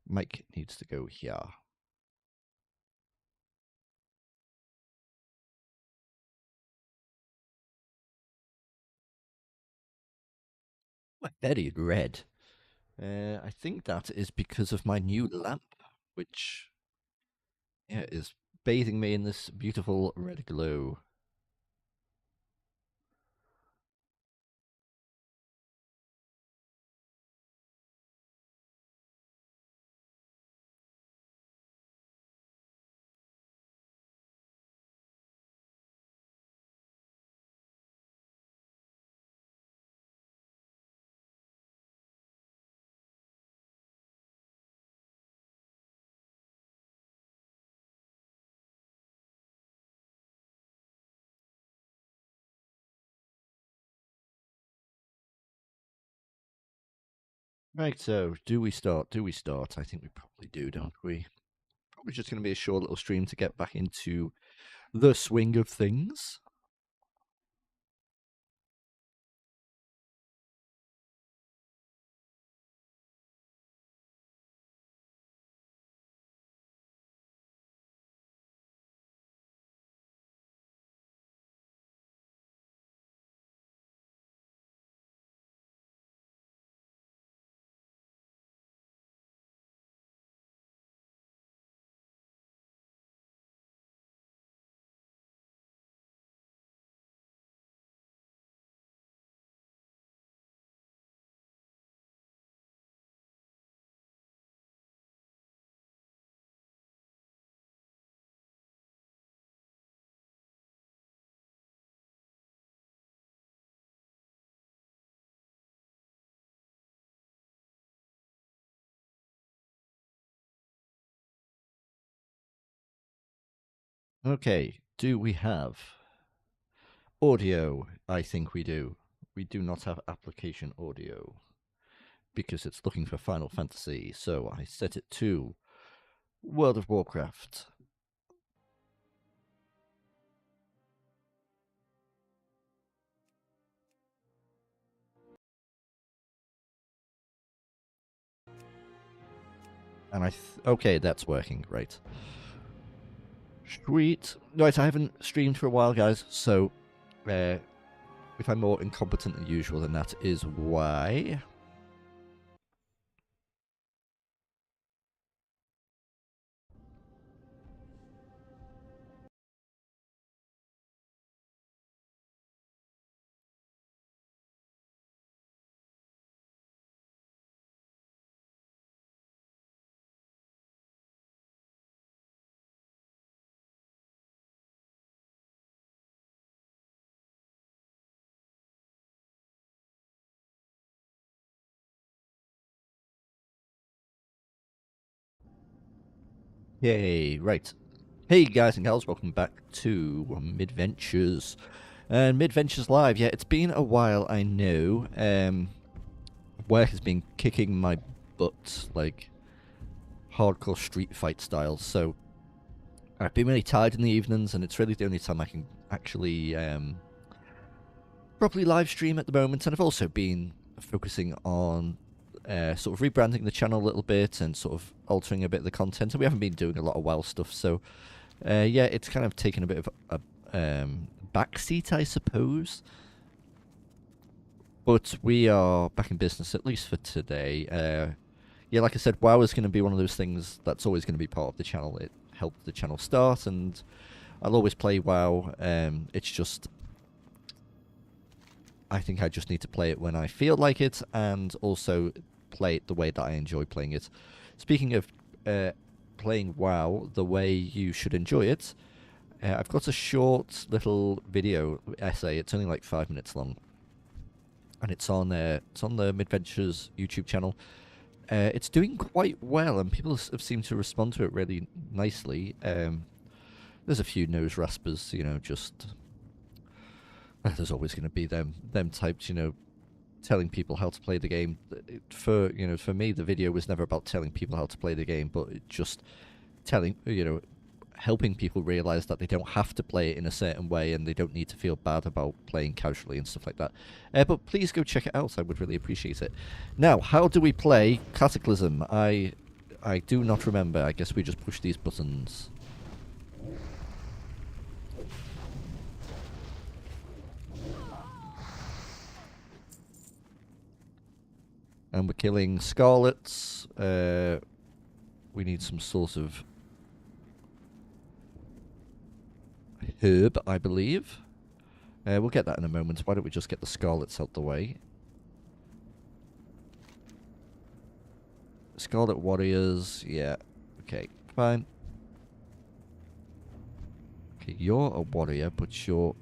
Mic needs to go here. Very red. I think that is because of my new lamp, which is bathing me in this beautiful red glow. Right, so do we start? Do we start? I think we probably do, don't we? Probably just going to be a short little stream to get back into the swing of things. Okay, do we have audio? I think we do. We do not have application audio because it's looking for Final Fantasy, so I set it to World of Warcraft. And okay, that's working, right. Sweet. Right, I haven't streamed for a while, guys, so if I'm more incompetent than usual, then that is why. Yay, right. Hey guys and gals, welcome back to Midventures. And Midventures Live, yeah, it's been a while, I know. Work has been kicking my butt, like, hardcore street fight style, so I've been really tired in the evenings, and it's really the only time I can actually properly live stream at the moment, and I've also been focusing on sort of rebranding the channel a little bit and sort of altering a bit of the content, and we haven't been doing a lot of WoW stuff, so yeah, it's kind of taken a bit of a backseat, I suppose. But we are back in business, at least for today. Yeah, like I said, WoW is going to be one of those things that's always going to be part of the channel. It helped the channel start, and I'll always play WoW. It's just, I think I just need to play it when I feel like it, and also play it the way that I enjoy playing it. Speaking of playing WoW the way you should enjoy it, I've got a short little video essay. It's only like 5 minutes long, and it's on the Midventures YouTube channel. It's doing quite well, and people have seemed to respond to it really nicely. There's a few nose raspers, you know, just there's always going to be them types, you know, telling people how to play the game. For me, the video was never about telling people how to play the game, but just telling, you know, helping people realize that they don't have to play it in a certain way, and they don't need to feel bad about playing casually and stuff like that. But please go check it out. I would really appreciate it. Now, how do we play Cataclysm? I I do not remember. I guess we just push these buttons. And we're killing Scarlets. We need some sort of herb, I believe. We'll get that in a moment. Why don't we just get the Scarlets out the way? Scarlet Warriors, yeah. Okay, fine. Okay, you're a warrior, but you're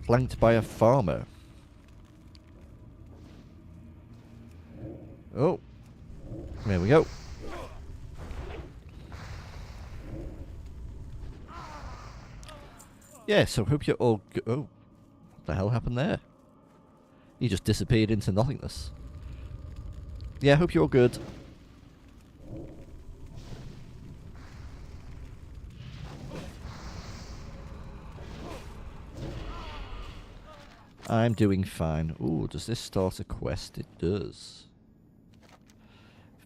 flanked by a farmer. Oh, there we go. Yeah, so hope you're all good. Oh, what the hell happened there? He just disappeared into nothingness. Yeah, hope you're all good. I'm doing fine. Ooh, does this start a quest? It does.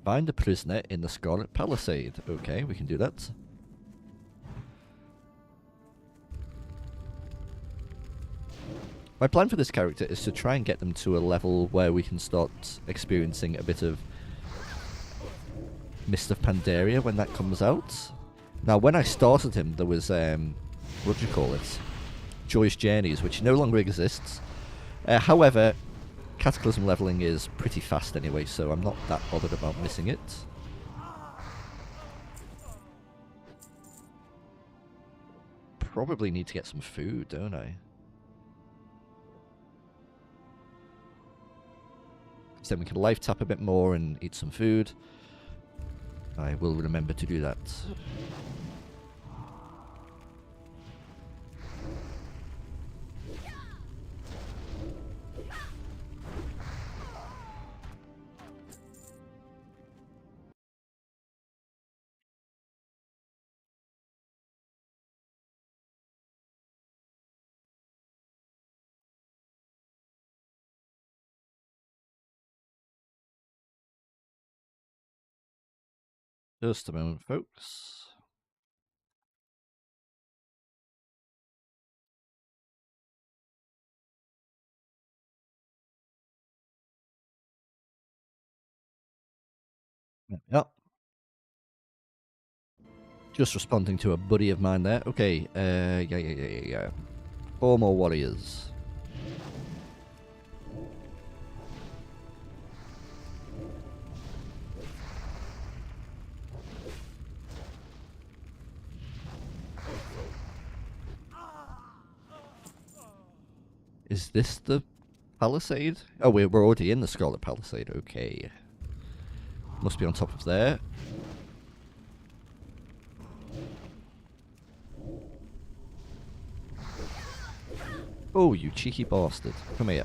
Find a prisoner in the Scarlet Palisade. Okay, we can do that. My plan for this character is to try and get them to a level where we can start experiencing a bit of Mist of Pandaria when that comes out. Now, when I started him, there was, what do you call it? Joyous Journeys, which no longer exists. However, Cataclysm leveling is pretty fast anyway, so I'm not that bothered about missing it. Probably need to get some food, don't I? So then we can life tap a bit more and eat some food. I will remember to do that. Just a moment, folks. Yep. Just responding to a buddy of mine there. Okay, yeah. 4 more warriors. Is this the Palisade? Oh, we're already in the Scarlet Palisade. Okay. Must be on top of there. Oh, you cheeky bastard. Come here.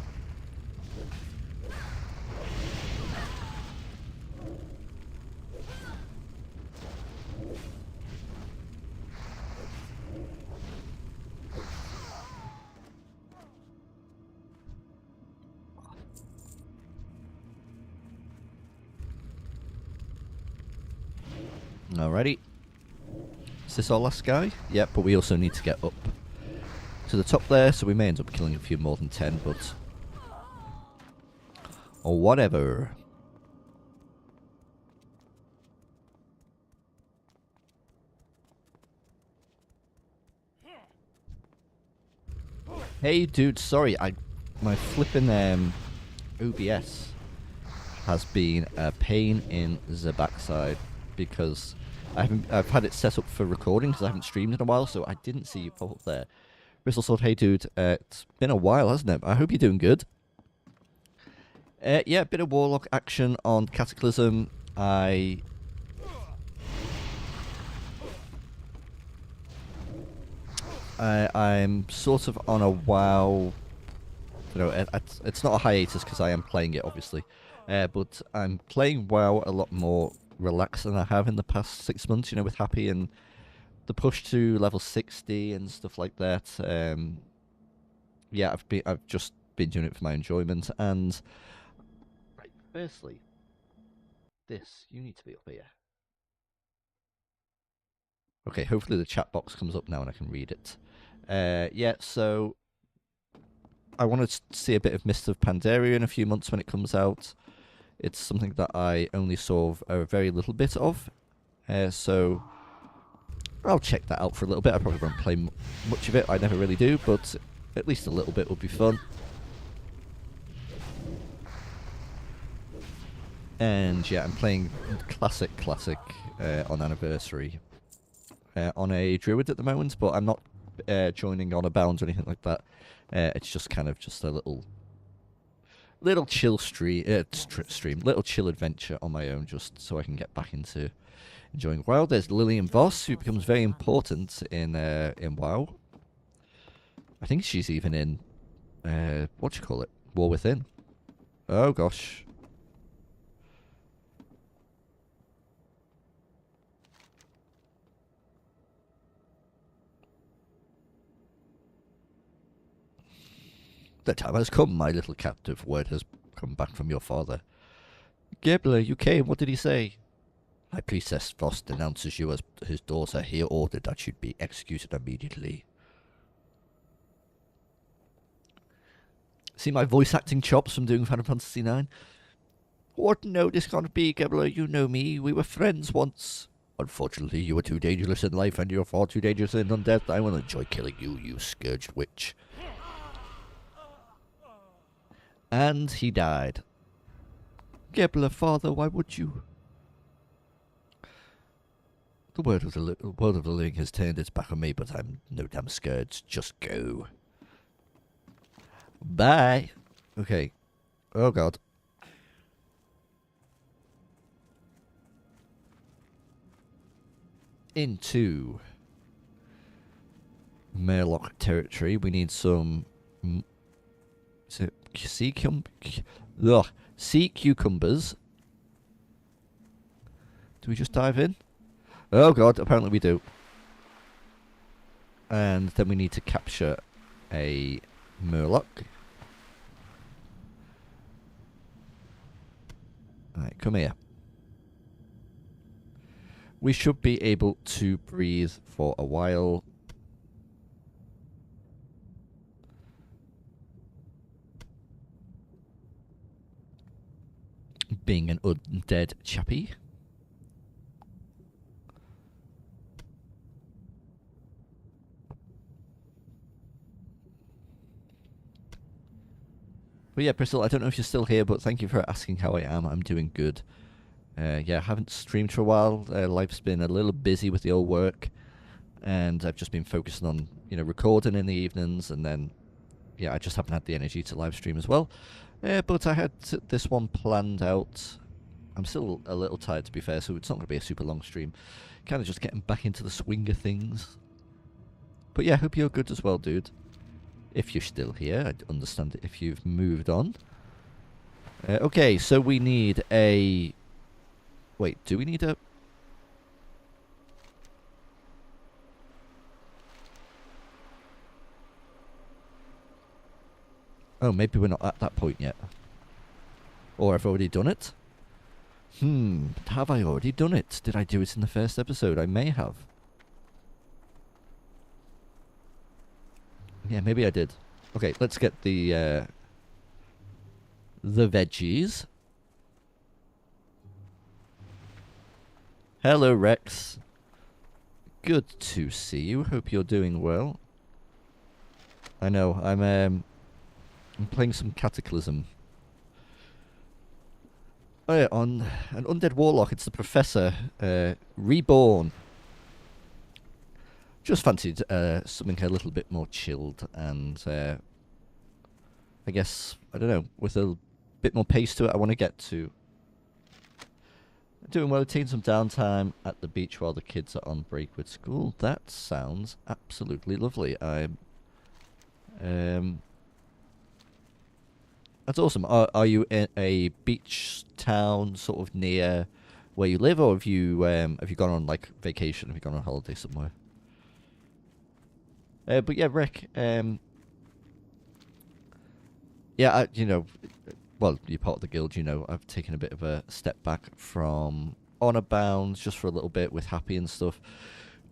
Alrighty. Is this our last guy? Yep, but we also need to get up to the top there, so we may end up killing a few more than 10, but... or whatever. Hey, dude, sorry, my flipping OBS has been a pain in the backside because I've had it set up for recording because I haven't streamed in a while, so I didn't see you pop up there. Bristol Sword, hey dude, it's been a while, hasn't it? I hope you're doing good. Yeah, bit of Warlock action on Cataclysm. I'm sort of on a WoW. You know, it's not a hiatus because I am playing it, obviously. But I'm playing WoW a lot more relaxed than I have in the past 6 months. You know, with Happy and the push to level 60 and stuff like that. Yeah, I've just been doing it for my enjoyment. And right, firstly, this? You need to be up here. Okay, hopefully the chat box comes up now and I can read it. Yeah, so I want to see a bit of Mist of Pandaria in a few months when it comes out. It's something that I only saw a very little bit of, so I'll check that out for a little bit. I probably won't play much of it, I never really do, but at least a little bit would be fun. And yeah, I'm playing Classic on Anniversary on a Druid at the moment, but I'm not joining on a Bound or anything like that. It's just kind of just a little chill little chill adventure on my own, just so I can get back into enjoying WoW. There's Lillian Voss, who becomes very important in WoW. I think she's even in War Within. Oh gosh. The time has come, my little captive. Word has come back from your father. Gebler, you came. What did he say? High Priestess Voss denounces you as his daughter. He ordered that you'd be executed immediately. See my voice acting chops from doing Final Fantasy IX? What? No, this can't be, Gebler. You know me. We were friends once. Unfortunately, you were too dangerous in life and you're far too dangerous in undeath. I will enjoy killing you, you scourged witch. And he died. Gebler, father, why would you? The world of the living has turned its back on me, but I'm no damn scourge. Just go. Bye. Okay. Oh god. Into Murloc territory. We need some... Is it sea cucumbers? Do we just dive in? Oh god, apparently we do. And then we need to capture a Murloc. Alright, come here. We should be able to breathe for a while. Being an undead chappie. But yeah, Bristol, I don't know if you're still here, but thank you for asking how I am. I'm doing good. Yeah, I haven't streamed for a while. Life's been a little busy with the old work, and I've just been focusing on, recording in the evenings, and then, yeah, I just haven't had the energy to live stream as well. But I had this one planned out. I'm still a little tired, to be fair, so it's not going to be a super long stream. Kind of just getting back into the swing of things. But yeah, hope you're good as well, dude. If you're still here, I'd understand it if you've moved on. Okay, so we need a... Wait, do we need a... Oh, maybe we're not at that point yet. Or I've already done it? Have I already done it? Did I do it in the first episode? I may have. Yeah, maybe I did. Okay, let's get the veggies. Hello, Rex. Good to see you. Hope you're doing well. I know, I'm playing some Cataclysm. Oh yeah, on an undead warlock, it's the Professor, reborn. Just fancied something a little bit more chilled and, I guess, I don't know, with a bit more pace to it. I want to get to doing well, taking some downtime at the beach while the kids are on break with school. That sounds absolutely lovely. That's awesome. Are you in a beach town sort of near where you live, or have you gone on like vacation? Have you gone on holiday somewhere? But yeah, Rick. Yeah, well, you're part of the guild, you know, I've taken a bit of a step back from Honor Bound just for a little bit with Happy and stuff.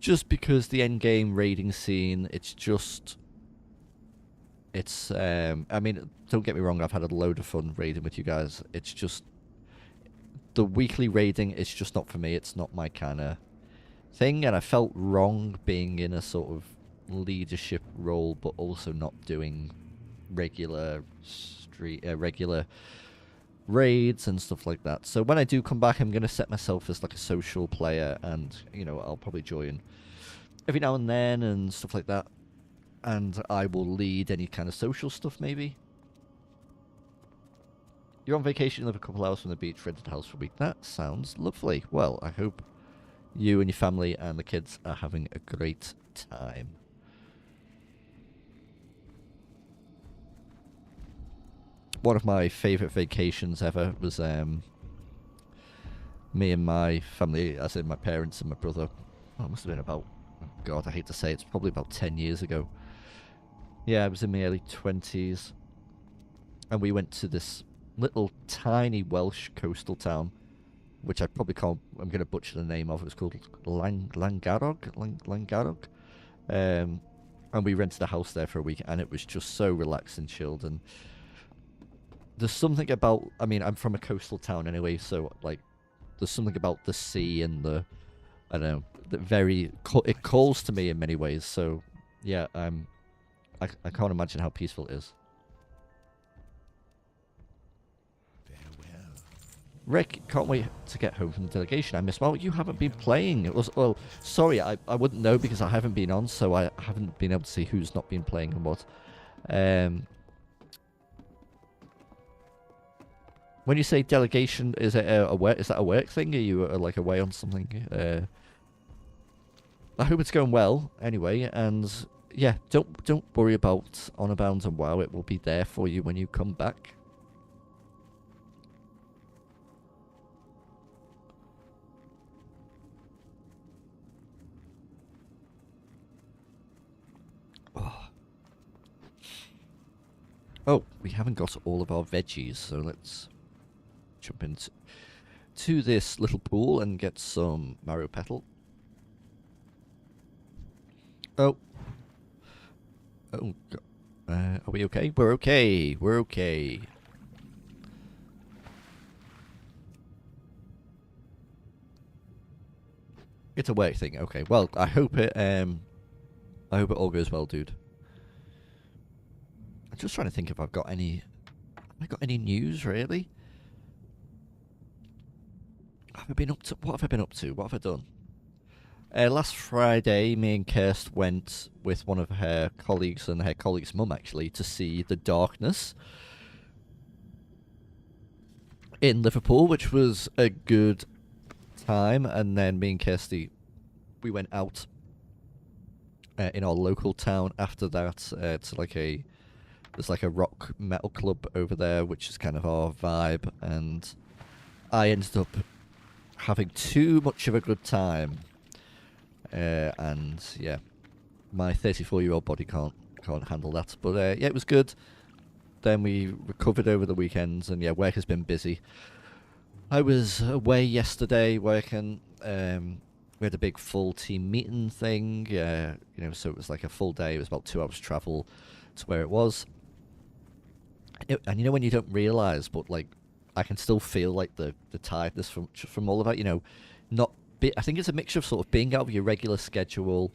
Just because the end game raiding scene, it's just... It's, I mean, don't get me wrong, I've had a load of fun raiding with you guys. It's just... The weekly raiding is just not for me. It's not my kind of thing, and I felt wrong being in a sort of leadership role, but also not doing regular regular raids and stuff like that. So when I do come back, I'm going to set myself as like a social player, and you know, I'll probably join every now and then and stuff like that, and I will lead any kind of social stuff maybe. You're on vacation, live a couple hours from the beach, rented a house for a week. That sounds lovely. Well, I hope you and your family and the kids are having a great time. One of my favourite vacations ever was me and my family, as in my parents and my brother. Oh, it must have been about, oh God, I hate to say it, it's probably about 10 years ago. Yeah, I was in my early 20s. And we went to this little tiny Welsh coastal town, which I probably can't, I'm going to butcher the name of. It was called Langarog. And we rented a house there for a week, and it was just so relaxed and chilled. And there's something about, I mean, I'm from a coastal town anyway, so like, there's something about the sea and the, I don't know, that very, it calls to me in many ways. So yeah, I can't imagine how peaceful it is. Rick, can't wait to get home from the delegation. I miss... Well, you haven't been playing. It was... Well, sorry, I wouldn't know because I haven't been on, so I haven't been able to see who's not been playing and what. When you say delegation, is it a work... Is that a work thing? Are you like away on something? I hope it's going well, anyway, and yeah, don't worry about Honor Bound and WoW. It will be there for you when you come back. Oh, we haven't got all of our veggies, so let's jump into this little pool and get some marrow petal. Oh. Oh, are we okay? We're okay. We're okay. It's a work thing. Okay. Well, I hope it all goes well, dude. I'm just trying to think if I've got any... Have I got any news, really? Have I been up to... What have I been up to? What have I done? Last Friday, me and Kirst went with one of her colleagues and her colleague's mum, actually, to see The Darkness in Liverpool, which was a good time. And then me and Kirsty, we went out in our local town after that to like a... There's like a rock metal club over there, which is kind of our vibe, and I ended up having too much of a good time. And yeah, my 34-year-old body can't handle that. But yeah, it was good. Then we recovered over the weekends, and yeah, work has been busy. I was away yesterday working. We had a big full team meeting thing. You know, so it was like a full day. It was about 2 hours travel to where it was. And you know when you don't realise, but like I can still feel like the tiredness from all of that. You know, I think it's a mixture of sort of being out of your regular schedule.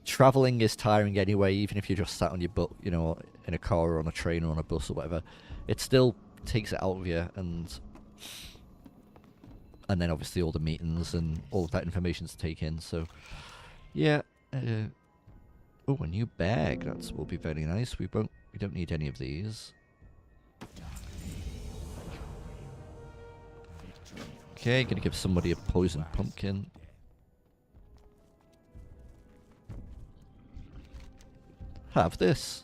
Travelling is tiring anyway, even if you're just sat on your butt, you know, in a car or on a train or on a bus or whatever. It still takes it out of you, and then obviously all the meetings and all of that information to take in. So yeah. Oh, a new bag. That will be very nice. We don't need any of these. Okay, gonna give somebody a poison pumpkin. Have this.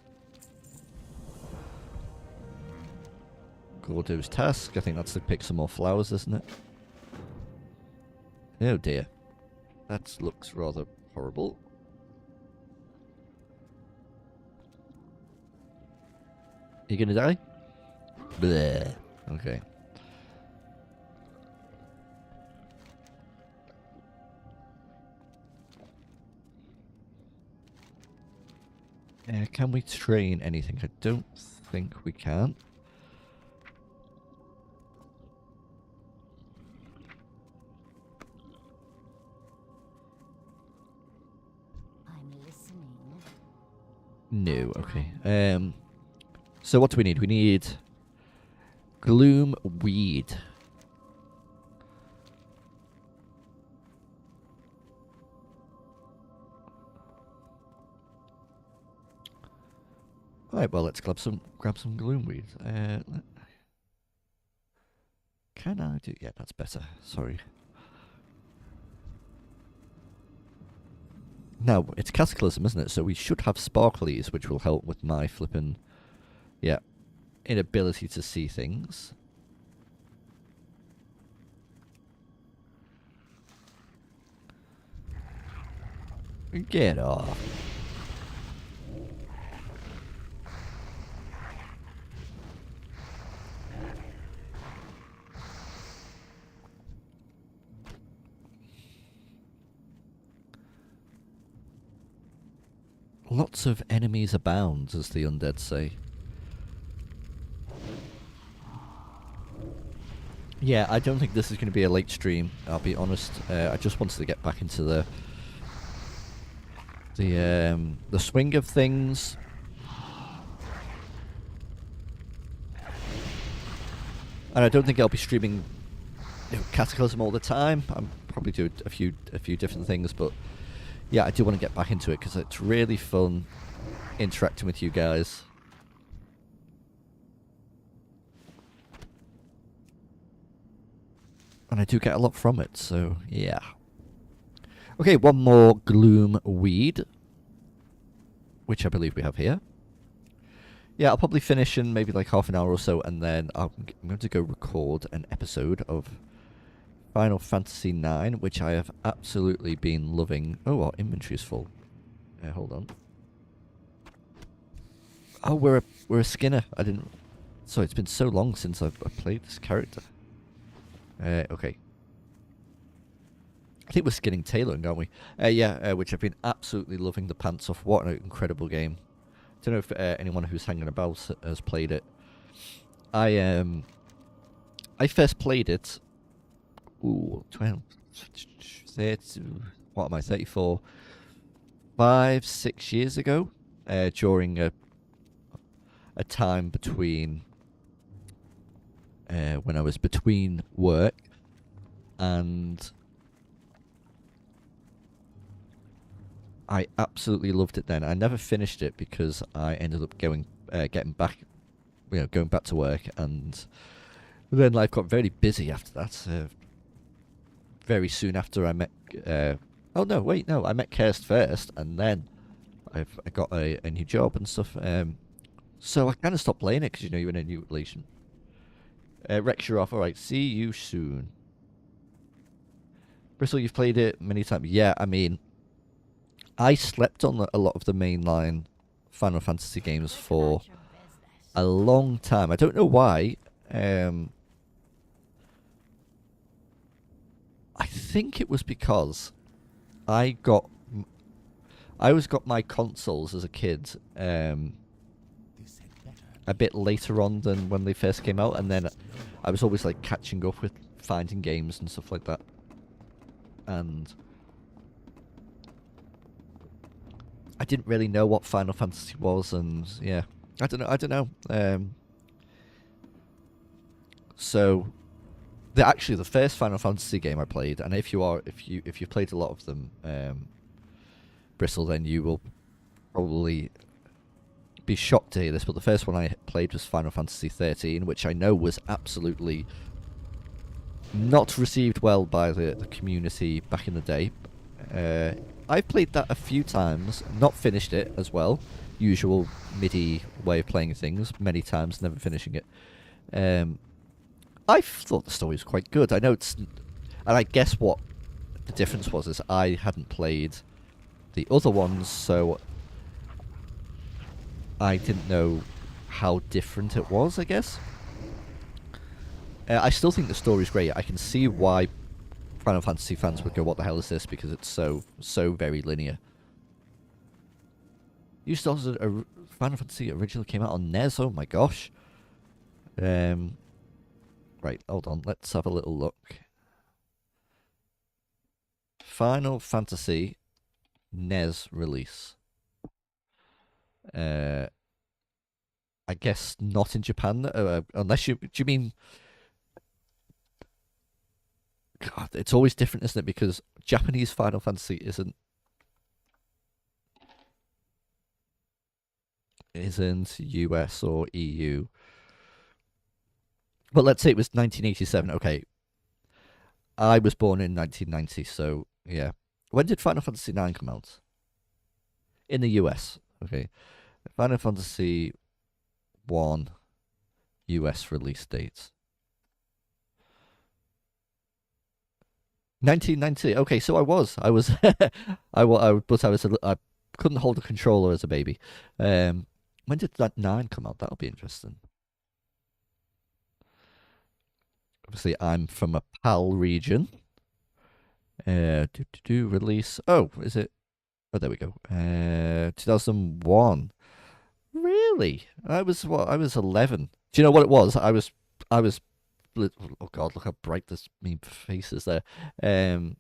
Gordo's task. I think that's to pick some more flowers, isn't it? Oh dear. That looks rather horrible. You gonna die? Bleh. Okay. Can we train anything? I don't think we can. I'm listening. No, okay. So what do we need? We need gloom weed. Right, well, let's grab some gloom weed. Can I do? Yeah, that's better. Sorry. Now, it's Cataclysm, isn't it? So we should have sparklies, which will help with my flipping, yeah, inability to see things. Get off. Lots of enemies abound, as the undead say. Yeah, I don't think this is going to be a late stream, I'll be honest. I just wanted to get back into the swing of things. And I don't think I'll be streaming, Cataclysm all the time. I'm probably do a few different things, but yeah, I do want to get back into it because it's really fun interacting with you guys. And I do get a lot from it, so yeah. Okay, one more gloom weed, which I believe we have here. Yeah, I'll probably finish in maybe like half an hour or so, and then I'm going to go record an episode of Final Fantasy IX, which I have absolutely been loving. Oh, our inventory is full. Hold on. Oh, we're a Skinner. I didn't. Sorry, it's been so long since I've played this character. Okay. I think we're skinning tailoring, aren't we? Yeah, which I've been absolutely loving the pants off. What an incredible game. Don't know if anyone who's hanging about has played it. I first played it. Ooh, 12, 30, what am I, 34? 5, 6 years ago, during a time between when I was between work, and I absolutely loved it then. I never finished it because I ended up getting back, going back to work, and then life got very busy after that. Very soon after I met. Oh no, wait, no, I met Kirst first, and then I got a new job and stuff. So I kind of stopped playing it because you're in a new relation. Rex, you're off. All right, see you soon. Bristol, you've played it many times. Yeah, I mean, I slept on a lot of the mainline Final Fantasy games for a long time. I don't know why. I think it was because I always got my consoles as a kid a bit later on than when they first came out, and then I was always like catching up with finding games and stuff like that. And I didn't really know what Final Fantasy was, and yeah, I don't know. So actually the first Final Fantasy game I played, and if you've played a lot of them, Bristle, then you will probably be shocked to hear this, but the first one I played was Final Fantasy 13, which I know was absolutely not received well by the community back in the day. I've played that a few times, not finished it as well. Usual MIDI way of playing things, many times, never finishing it. I thought the story was quite good. I know it's... And I guess what the difference was is I hadn't played the other ones, so I didn't know how different it was, I guess. I still think the story's great. I can see why Final Fantasy fans would go, "What the hell is this?" Because it's so very linear. You still Final Fantasy originally came out on NES. Oh my gosh. Right, hold on. Let's have a little look. Final Fantasy NES release. I guess not in Japan, unless do you mean? God, it's always different, isn't it? Because Japanese Final Fantasy isn't US or EU. But let's say it was 1987. Okay, I was born in 1990, so yeah. When did Final Fantasy 9 come out? In the US. Okay. Final Fantasy 1 US release date. 1990. Okay, so I couldn't hold a controller as a baby. When did that 9 come out? That'll be interesting. Obviously, I'm from a PAL region. Release. Oh, is it? Oh, there we go. 2001. Really? I was what? I was 11. Do you know what it was? I was. Oh God! Look how bright this mean face is there. Um,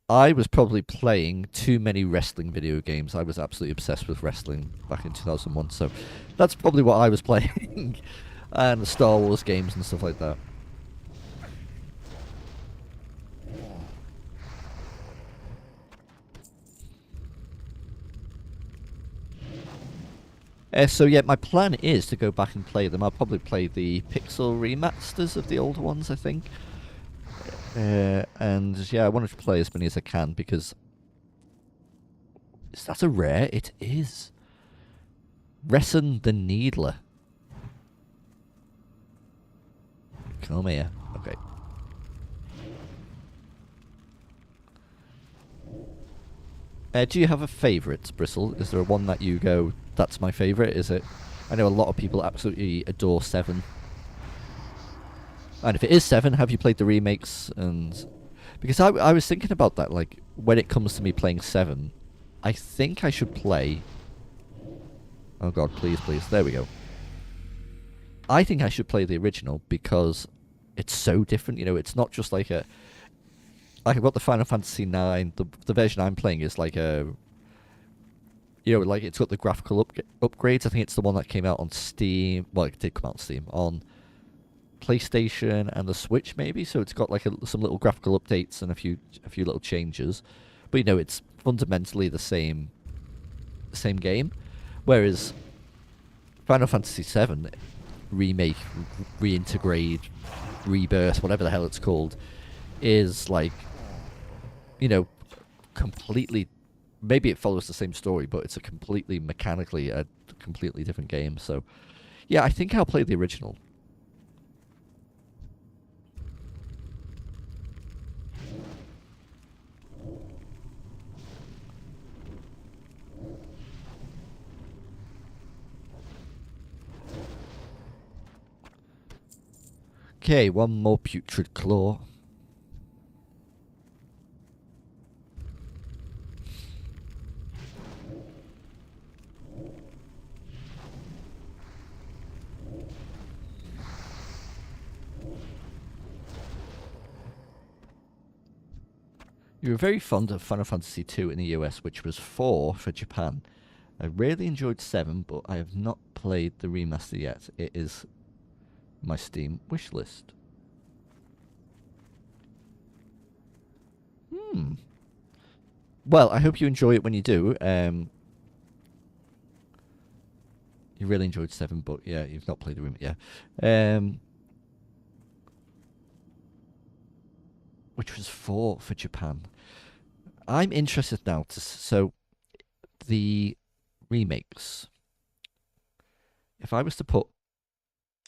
I was probably playing too many wrestling video games. I was absolutely obsessed with wrestling back in 2001. So that's probably what I was playing, and the Star Wars games and stuff like that. So yeah, my plan is to go back and play them. I'll probably play the pixel remasters of the older ones, I think. And yeah, I wanted to play as many as I can because is that a rare? It is. Resin the Needler. Come here. Okay. Do you have a favourite, Bristle? Is there a one that you go, that's my favourite? Is it? I know a lot of people absolutely adore 7. And if it is 7, have you played the remakes? And because I was thinking about that, like when it comes to me playing 7, I think I should play. Oh God, please, please. There we go. I think I should play the original because it's so different. You know, it's not just like a. Like I've got the Final Fantasy 9. The version I'm playing is like a. You know, like it's got the graphical upgrades. I think it's the one that came out on Steam. Well, it did come out on Steam on PlayStation and the Switch, maybe. So it's got like some little graphical updates and a few little changes. But you know, it's fundamentally the same game. Whereas Final Fantasy 7 remake, reintegrate, rebirth, whatever the hell it's called, is like, you know, completely. Maybe it follows the same story, but it's a completely different game. So, yeah, I think I'll play the original. Okay, one more putrid claw. You were very fond of Final Fantasy 2 in the US, which was 4 for Japan. I really enjoyed 7, but I have not played the remaster yet. It is my Steam wish list. Well, I hope you enjoy it when you do. You really enjoyed 7, but yeah, you've not played the remake. Yeah. Which was 4 for Japan. I'm interested now so the remakes. If I was to put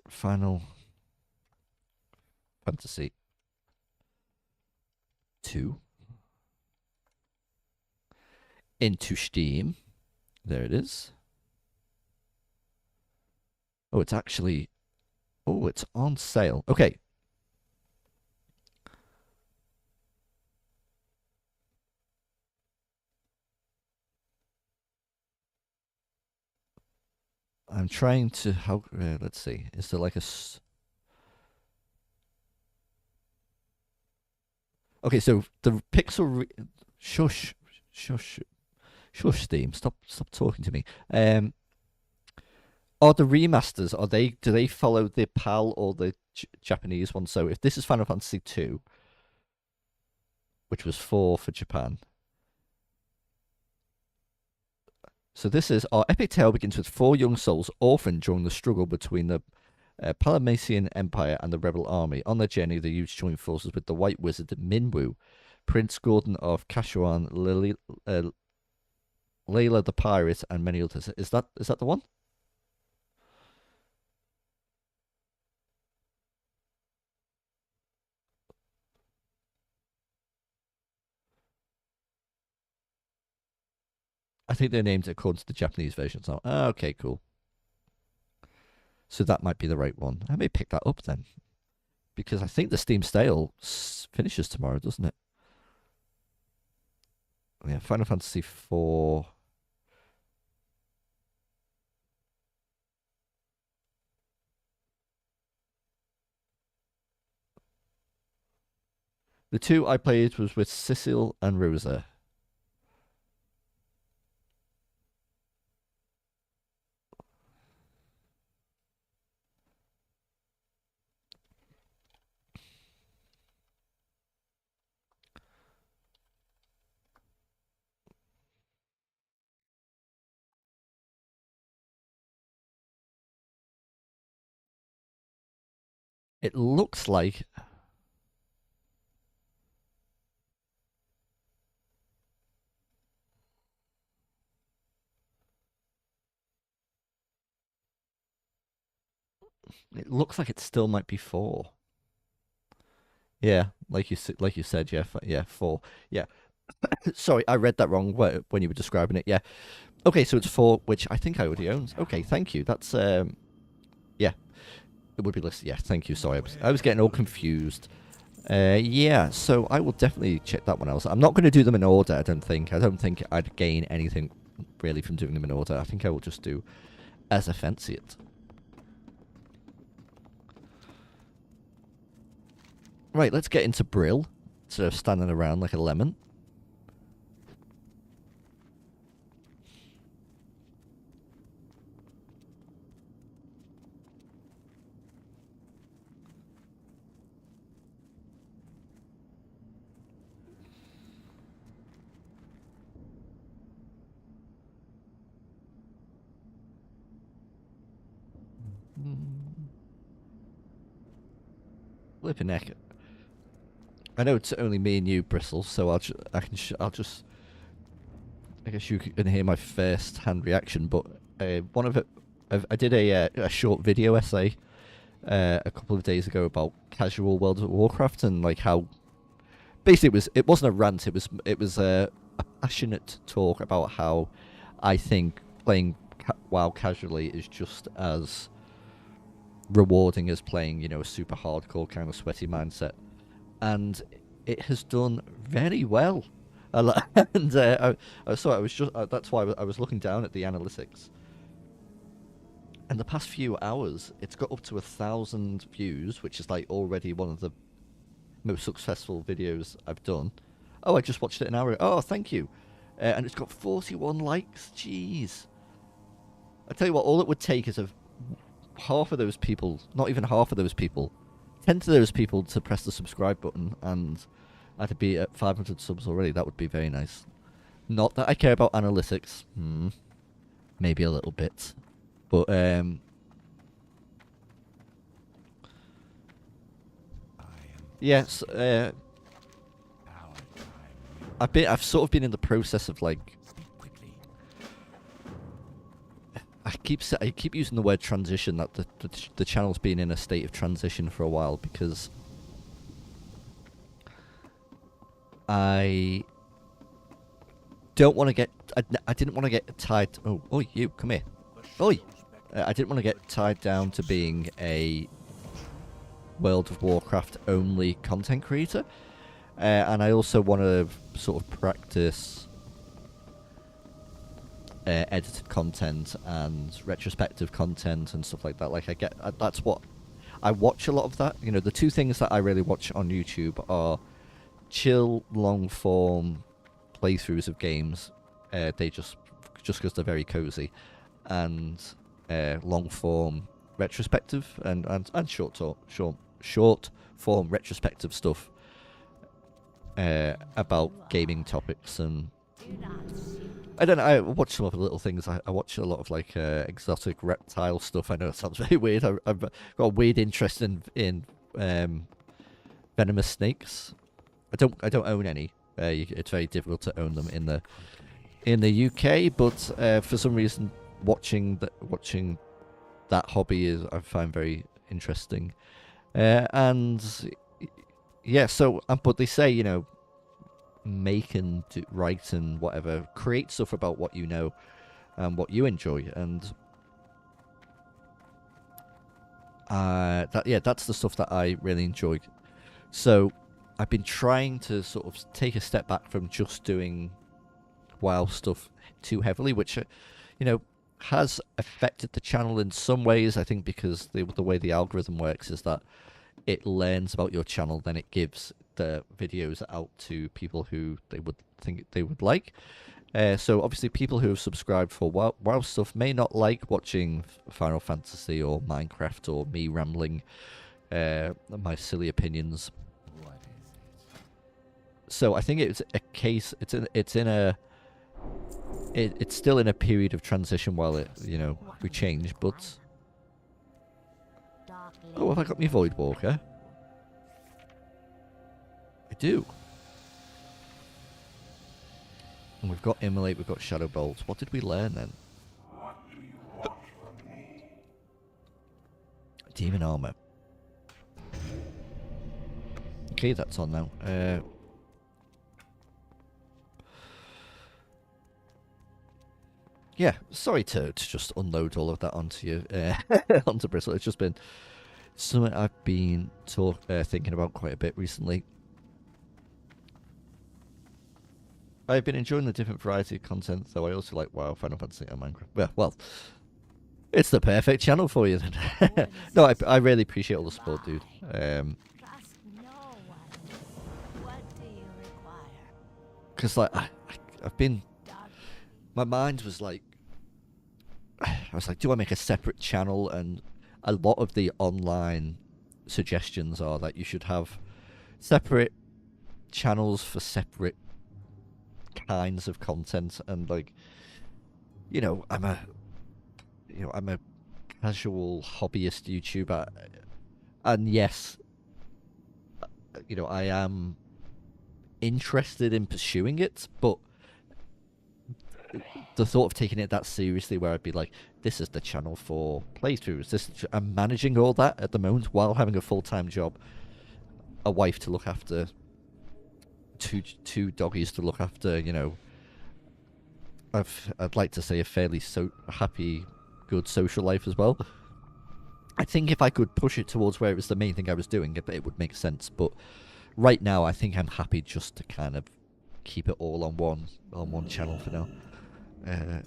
Final Fantasy 2 into Steam, there it is. Oh, it's actually Oh, it's on sale. Okay. I'm trying to how let's see. Is there like a Okay, so the shush shush shush Steam. Stop talking to me. Are the remasters, do they follow the PAL or the Japanese one? So if this is Final Fantasy 2, which was 4 for Japan. So this is our epic tale begins with 4 young souls orphaned during the struggle between the Palamasian Empire and the rebel army. On their journey, they used joint forces with the White Wizard Minwu, Prince Gordon of Kashuan, Layla the Pirate, and many others. Is that the one? I think they named it according to the Japanese version. So, okay, cool. So that might be the right one. I may pick that up then, because I think the Steam sale finishes tomorrow, doesn't it? Yeah, Final Fantasy 4. The 2 I played was with Cecil and Rosa. It looks like it still might be 4. Yeah, like you said, yeah, yeah, 4. Yeah. Sorry, I read that wrong when you were describing it. Yeah. Okay, so it's 4, which I think I already owned. Okay, thank you. That's yeah, it would be listed. Yeah, thank you. Sorry, I was getting all confused. Yeah, so I will definitely check that one out. I'm not going to do them in order. I don't think. I don't think I'd gain anything really from doing them in order. I think I will just do as I fancy it. Right, let's get into Brill instead of standing around like a lemon. Flipping neck. I know it's only me and you, Bristle, so I guess you can hear my first-hand reaction. But one of it, I did a short video essay a couple of days ago about casual World of Warcraft and like how basically it wasn't a rant. It was a passionate talk about how I think playing WoW casually is just as rewarding as playing, a super hardcore kind of sweaty mindset, and it has done very well. And I was just that's why I was looking down at the analytics. In the past few hours, it's got up to 1,000 views, which is like already one of the most successful videos I've done. Oh, I just watched it an hour ago. Oh, thank you. And it's got 41 likes. Jeez. I tell you what, all it would take is half of those people, not even half of those people, 10 of those people to press the subscribe button, and I'd be at 500 subs already. That would be very nice. Not that I care about analytics. Maybe a little bit. But, yes, I've sort of been in the process of like, I keep using the word transition, that the channel's been in a state of transition for a while, because I don't want to get I didn't want to get tied. Oh, you come here. Oi! I didn't want to get tied down to being a World of Warcraft only content creator, and I also want to sort of practice edited content and retrospective content and stuff like that. Like that's what I watch a lot of that. You know, the two things that I really watch on YouTube are chill, long form playthroughs of games. They just because they're very cozy, and long form retrospective and short form retrospective stuff about gaming topics. And I don't know, I watch some of the little things. I watch a lot of like exotic reptile stuff. I know it sounds very weird. I've got a weird interest in venomous snakes. I don't own any. It's very difficult to own them in the UK, but for some reason watching that hobby I find very interesting. And yeah, so but they say, you know, make and write and whatever, create stuff about what you know and what you enjoy, and that's the stuff that I really enjoy. So I've been trying to sort of take a step back from just doing WoW stuff too heavily, which you know, has affected the channel in some ways. I think because the way the algorithm works is that it learns about your channel, then it gives the videos out to people who they would think they would like. So obviously people who have subscribed for WoW stuff may not like watching Final Fantasy or Minecraft or me rambling my silly opinions. So I think it's a case. It's still in a period of transition while we change. But oh, have I got me Void Walker? I do. And we've got Immolate, we've got Shadow Bolt. What did we learn then? Demon Armor. Okay, that's on now. Yeah, sorry to just unload all of that onto you, onto Bristol. It's just been something I've been thinking about quite a bit recently. I've been enjoying the different variety of content, though I also like WoW, Final Fantasy, and Minecraft. Well, it's the perfect channel for you then. No, I really appreciate all the support, dude. Because like I've been, my mind was like, I was like, do I make a separate channel? And a lot of the online suggestions are that you should have separate channels for separate kinds of content. And like, I'm a casual hobbyist YouTuber, and yes, I am interested in pursuing it, but the thought of taking it that seriously, where I'd be like, this is the channel for playthroughs. I'm managing all that at the moment while having a full-time job, a wife to look after, two doggies to look after. I'd like to say a fairly happy, good social life as well. I think if I could push it towards where it was the main thing I was doing, it would make sense. But right now, I think I'm happy just to kind of keep it all on one channel for now.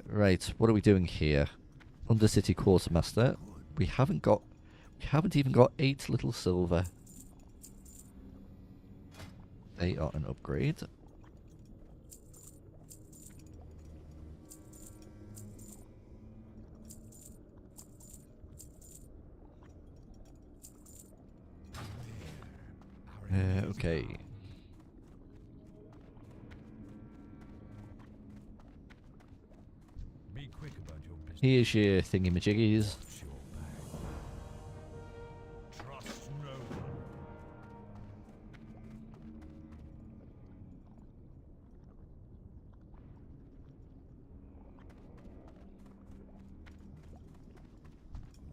Right, what are we doing here? Undercity Quartermaster. We haven't even got 8 little silver. They are an upgrade. Okay. Here's your thingy-majiggies.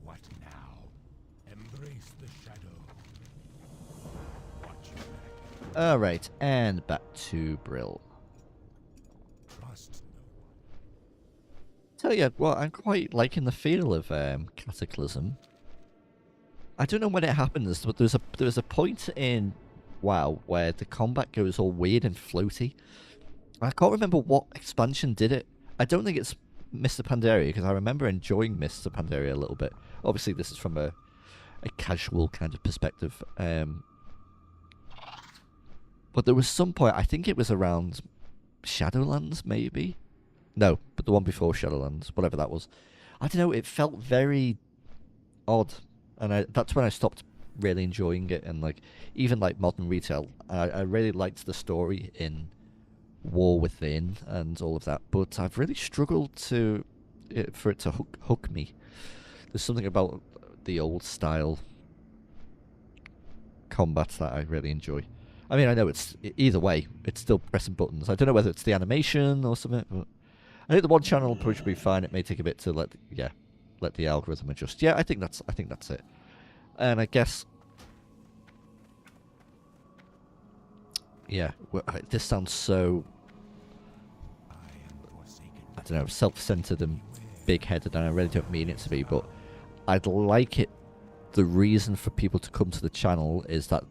What now? Embrace the shadow. Watch your back. Alright, and back to Brill. Tell you what, I'm quite liking the feel of Cataclysm. I don't know when it happens, but there's a point in WoW where the combat goes all weird and floaty. I can't remember what expansion did it. I don't think it's Mr. Pandaria because I remember enjoying Mr. Pandaria a little bit. Obviously, this is from a casual kind of perspective. But there was some point, I think it was around Shadowlands, maybe? No, but the one before Shadowlands, whatever that was. I don't know, it felt very odd. And that's when I stopped really enjoying it. And, like, even, like, modern retail, I really liked the story in War Within and all of that. But I've really struggled for it to hook me. There's something about the old style combat that I really enjoy. I mean, I know it's either way, it's still pressing buttons. I don't know whether it's the animation or something. But I think the one channel approach will be fine. It may take a bit to let the algorithm adjust. Yeah, I think that's it. And I guess this sounds so I am forsaken. I don't know self-centered and big-headed, and I really don't mean it to be, but I'd like it. The reason for people to come to the channel is that,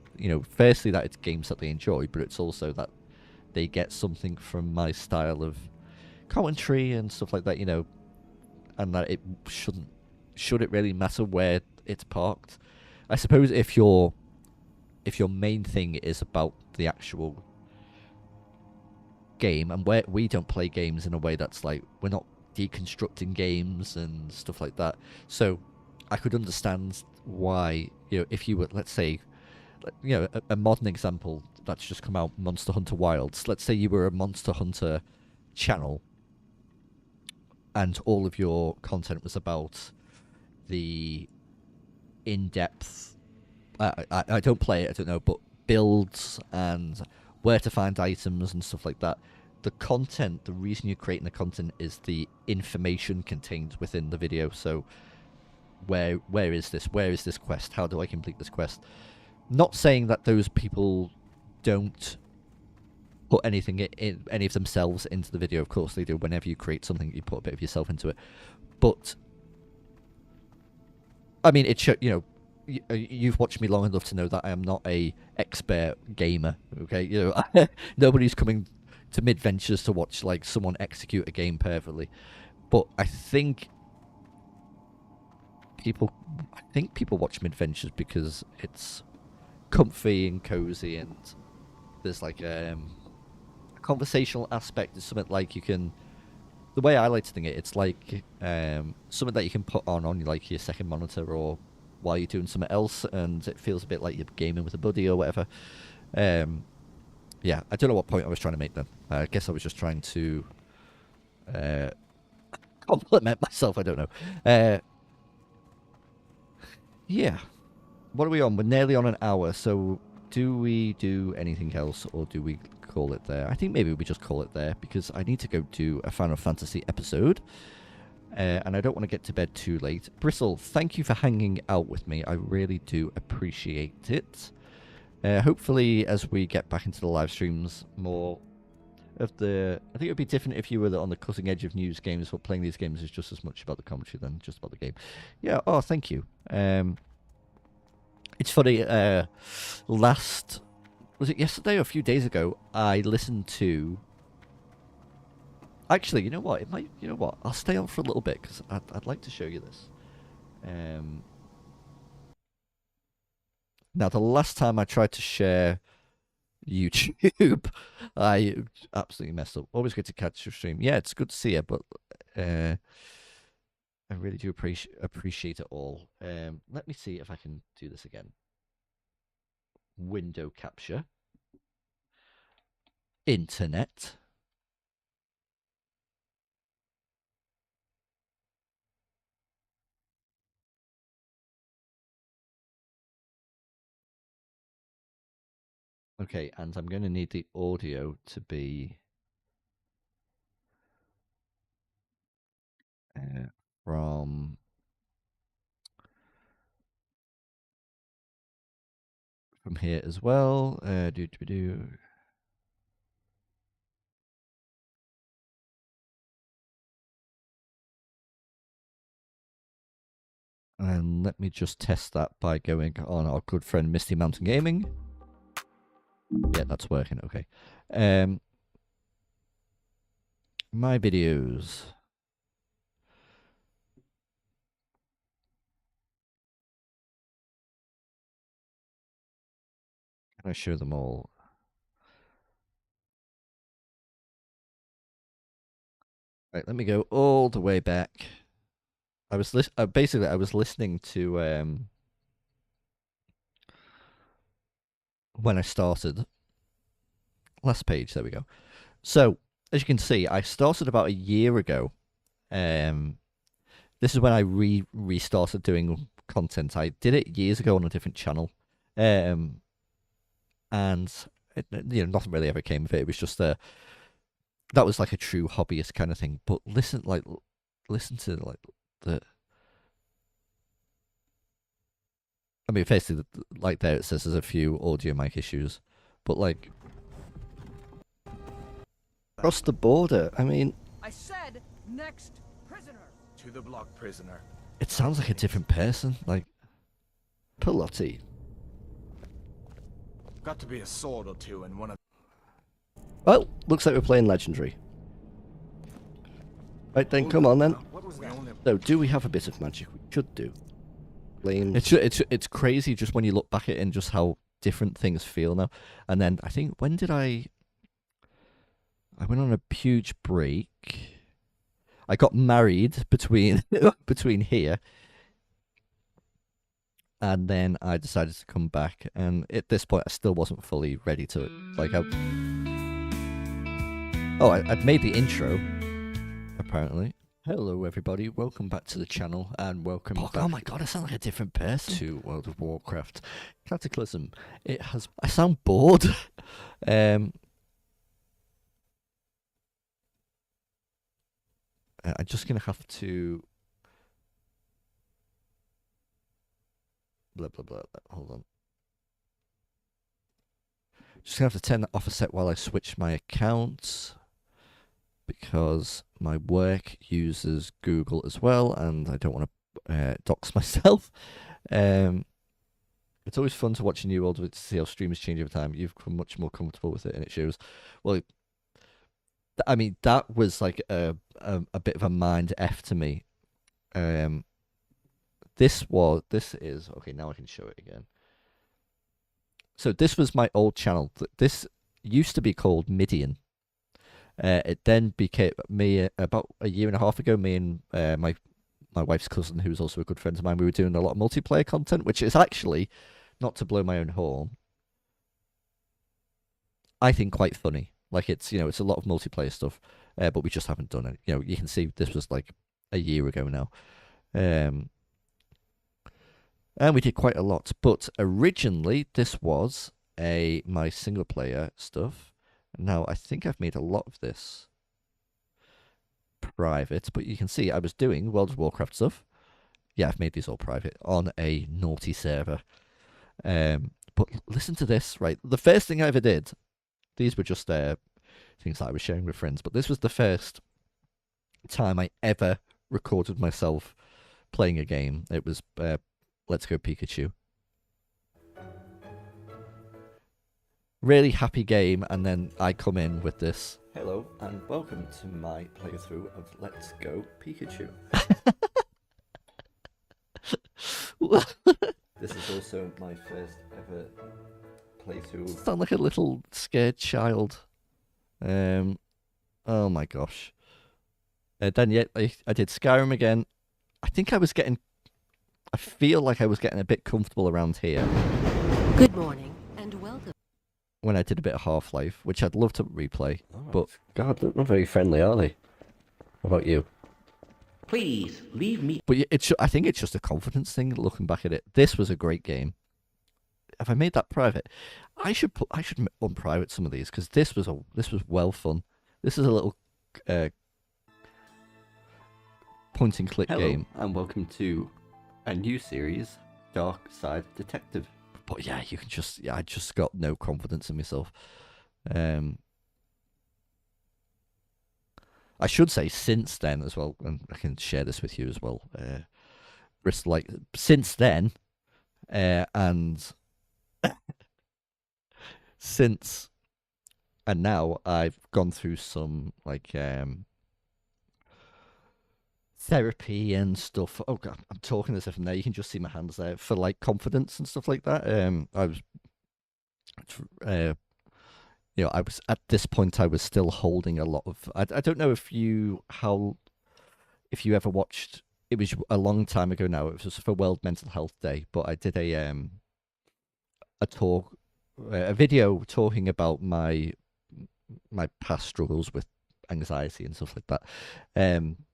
firstly that it's games that they enjoy, but it's also that they get something from my style of commentary and stuff like that, and that it should it really matter where it's parked? I suppose if your main thing is about the actual game, and where we don't play games in a way that's like, we're not deconstructing games and stuff like that. So I could understand why, if you were, let's say, a modern example that's just come out, Monster Hunter Wilds. Let's say you were a Monster Hunter channel and all of your content was about the in-depth, I don't play it, I don't know, but builds and where to find items and stuff like that. The content, the reason you're creating the content is the information contained within the video. So where is this? Where is this quest? How do I complete this quest? Not saying that those people don't put anything in any of themselves into the video. Of course they do. Whenever you create something, you put a bit of yourself into it. But I mean, you've watched me long enough to know that I am not a expert gamer. Okay, nobody's coming to midventures to watch like someone execute a game perfectly. But I think people watch midventures because it's comfy and cozy, and there's like a conversational aspect. There's something like you can. The way I like to think it's like something that you can put on like your second monitor or while you're doing something else, and it feels a bit like you're gaming with a buddy or whatever. Yeah, I don't know what point I was trying to make then. I guess I was just trying to compliment myself. I don't know. Yeah. What are we on? We're nearly on an hour, so do we do anything else, or do we call it there? I think maybe we just call it there, because I need to go do a Final Fantasy episode, and I don't want to get to bed too late. Bristle, thank you for hanging out with me. I really do appreciate it. Hopefully, as we get back into the live streams, more of the... I think it would be different if you were on the cutting edge of news games, but playing these games is just as much about the commentary than just about the game. Yeah, oh, thank you. It's funny, was it yesterday or a few days ago, I listened to... Actually, you know what? I'll stay on for a little bit, because I'd like to show you this. Now, the last time I tried to share YouTube, I absolutely messed up. Always good to catch your stream. Yeah, it's good to see you, but I really do appreciate it all. Let me see if I can do this again. Window capture. Internet. Okay, and I'm going to need the audio to be from here as well. Do. And let me just test that by going on our good friend Misty Mountain Gaming. Yeah, that's working. Okay. My videos. Can I show them all? Right, let me go all the way back. I was basically I was listening to when I started. Last page, there we go. So, as you can see, I started about a year ago. This is when I restarted doing content. I did it years ago on a different channel. And nothing really ever came of it. It was just that was like a true hobbyist kind of thing. But listen to like the. I mean, basically, like there it says there's a few audio mic issues, but like across the border, I mean, I said next prisoner. To the block, prisoner. it sounds like a different person. Like Pelotti. Got to be a sword or two in one of. Well, looks like we're playing Legendary. Right then, come on then. What was that? So, do we have a bit of magic? We should do. Flames. It's crazy just when you look back at it and just how different things feel now. And then I think when did I went on a huge break. I got married between here, and then I decided to come back. And at this point, I still wasn't fully ready to I'd made the intro. Apparently. Hello, everybody. Welcome back to the channel, and welcome back. Oh my god, I sound like a different person. To World of Warcraft Cataclysm. I sound bored. I'm just gonna have to. Blah blah blah. Hold on. Just gonna have to turn that off a sec while I switch my accounts, because my work uses Google as well, and I don't want to dox myself. It's always fun to watch a new world to see how streamers change over time. You've become much more comfortable with it, and it shows. Well, I mean, that was like a bit of a mind F to me. This is okay. Now I can show it again. So this was my old channel. This used to be called Midian. It then became me about a year and a half ago. Me and my wife's cousin, who's also a good friend of mine, we were doing a lot of multiplayer content, which is actually, not to blow my own horn, I think quite funny. Like it's a lot of multiplayer stuff, but we just haven't done it. You can see this was like a year ago now, and we did quite a lot. But originally, this was my single player stuff. Now, I think I've made a lot of this private, but you can see I was doing World of Warcraft stuff. Yeah, I've made these all private on a naughty server. But listen to this, right? The first thing I ever did, these were just things that I was sharing with friends, but this was the first time I ever recorded myself playing a game. It was Let's Go Pikachu. Really happy game, and then I come in with this. Hello, and welcome to my playthrough of Let's Go Pikachu. This is also my first ever playthrough. Sound like a little scared child. Oh my gosh. Then yeah, I did Skyrim again. I feel like I was getting a bit comfortable around here. Good morning and welcome. When I did a bit of Half-Life, which I'd love to replay, but God, they're not very friendly, are they? What about you? Please leave me. But I think it's just a confidence thing. Looking back at it, this was a great game. Have I made that private? I should unprivate some of these, because this was well fun. This is a little point and click game. And welcome to a new series, Dark Side Detective. But yeah, I just got no confidence in myself. I should say since then as well, and I can share this with you as well. Bristol, like since then, and since and now I've gone through some like therapy and stuff. Oh god, I'm talking as if I'm there. You can just see my hands there for like confidence and stuff like that. I was, I was at this point. I was still holding a lot of. I don't know if you ever watched. It was a long time ago now. It was for World Mental Health Day, but I did a talk, a video talking about my past struggles with anxiety and stuff like that.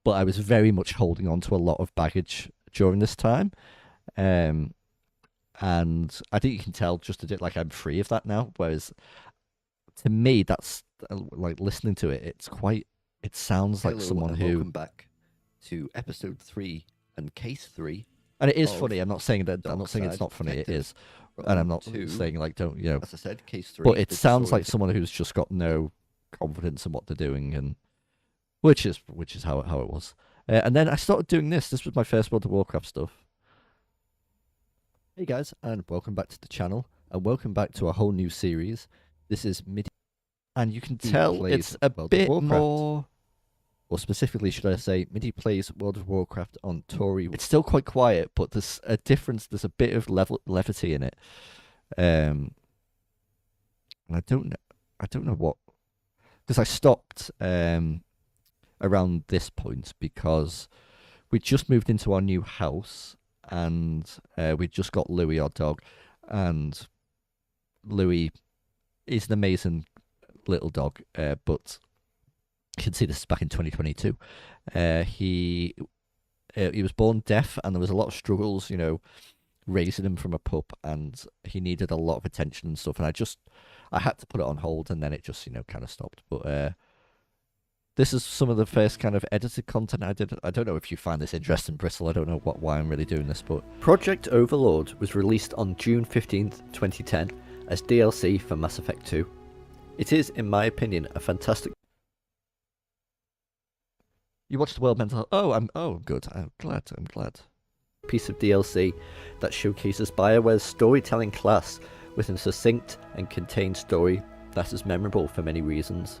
But I was very much holding on to a lot of baggage during this time. And I think you can tell just a bit like I'm free of that now. Whereas to me, that's like listening to it, it sounds like Hello, someone and who. welcome back to episode 3 and case 3. And it is of funny. I'm not saying that. I'm not saying it's Darkside not funny. It Detective. is, and I'm not 2, saying like don't as I said, case 3. But it this sounds story like someone who's just got no confidence in what they're doing, and which is how it was. And then I started doing this. This was my first World of Warcraft stuff. Hey guys, and welcome back to the channel, and welcome back to a whole new series. This is and you can tell plays it's a World of bit Warcraft. more, or specifically, should I say, Midi plays World of Warcraft on Tory. It's still quite quiet, but there's a difference. There's a bit of levity in it. And I don't know what, because I stopped around this point because we just moved into our new house, and we just got Louis, our dog, and Louis is an amazing little dog, but you can see this is back in 2022. He was born deaf, and there was a lot of struggles, raising him from a pup, and he needed a lot of attention and stuff, and I had to put it on hold, and then it just kind of stopped. But this is some of the first kind of edited content I did. I don't know if you find this interesting, Bristol. I don't know why I'm really doing this, but Project Overlord was released on June 15th, 2010 as DLC for Mass Effect 2. It is, in my opinion, a fantastic. You watched the World Mental. Oh, good. I'm glad. Piece of DLC that showcases BioWare's storytelling class with a succinct and contained story that is memorable for many reasons.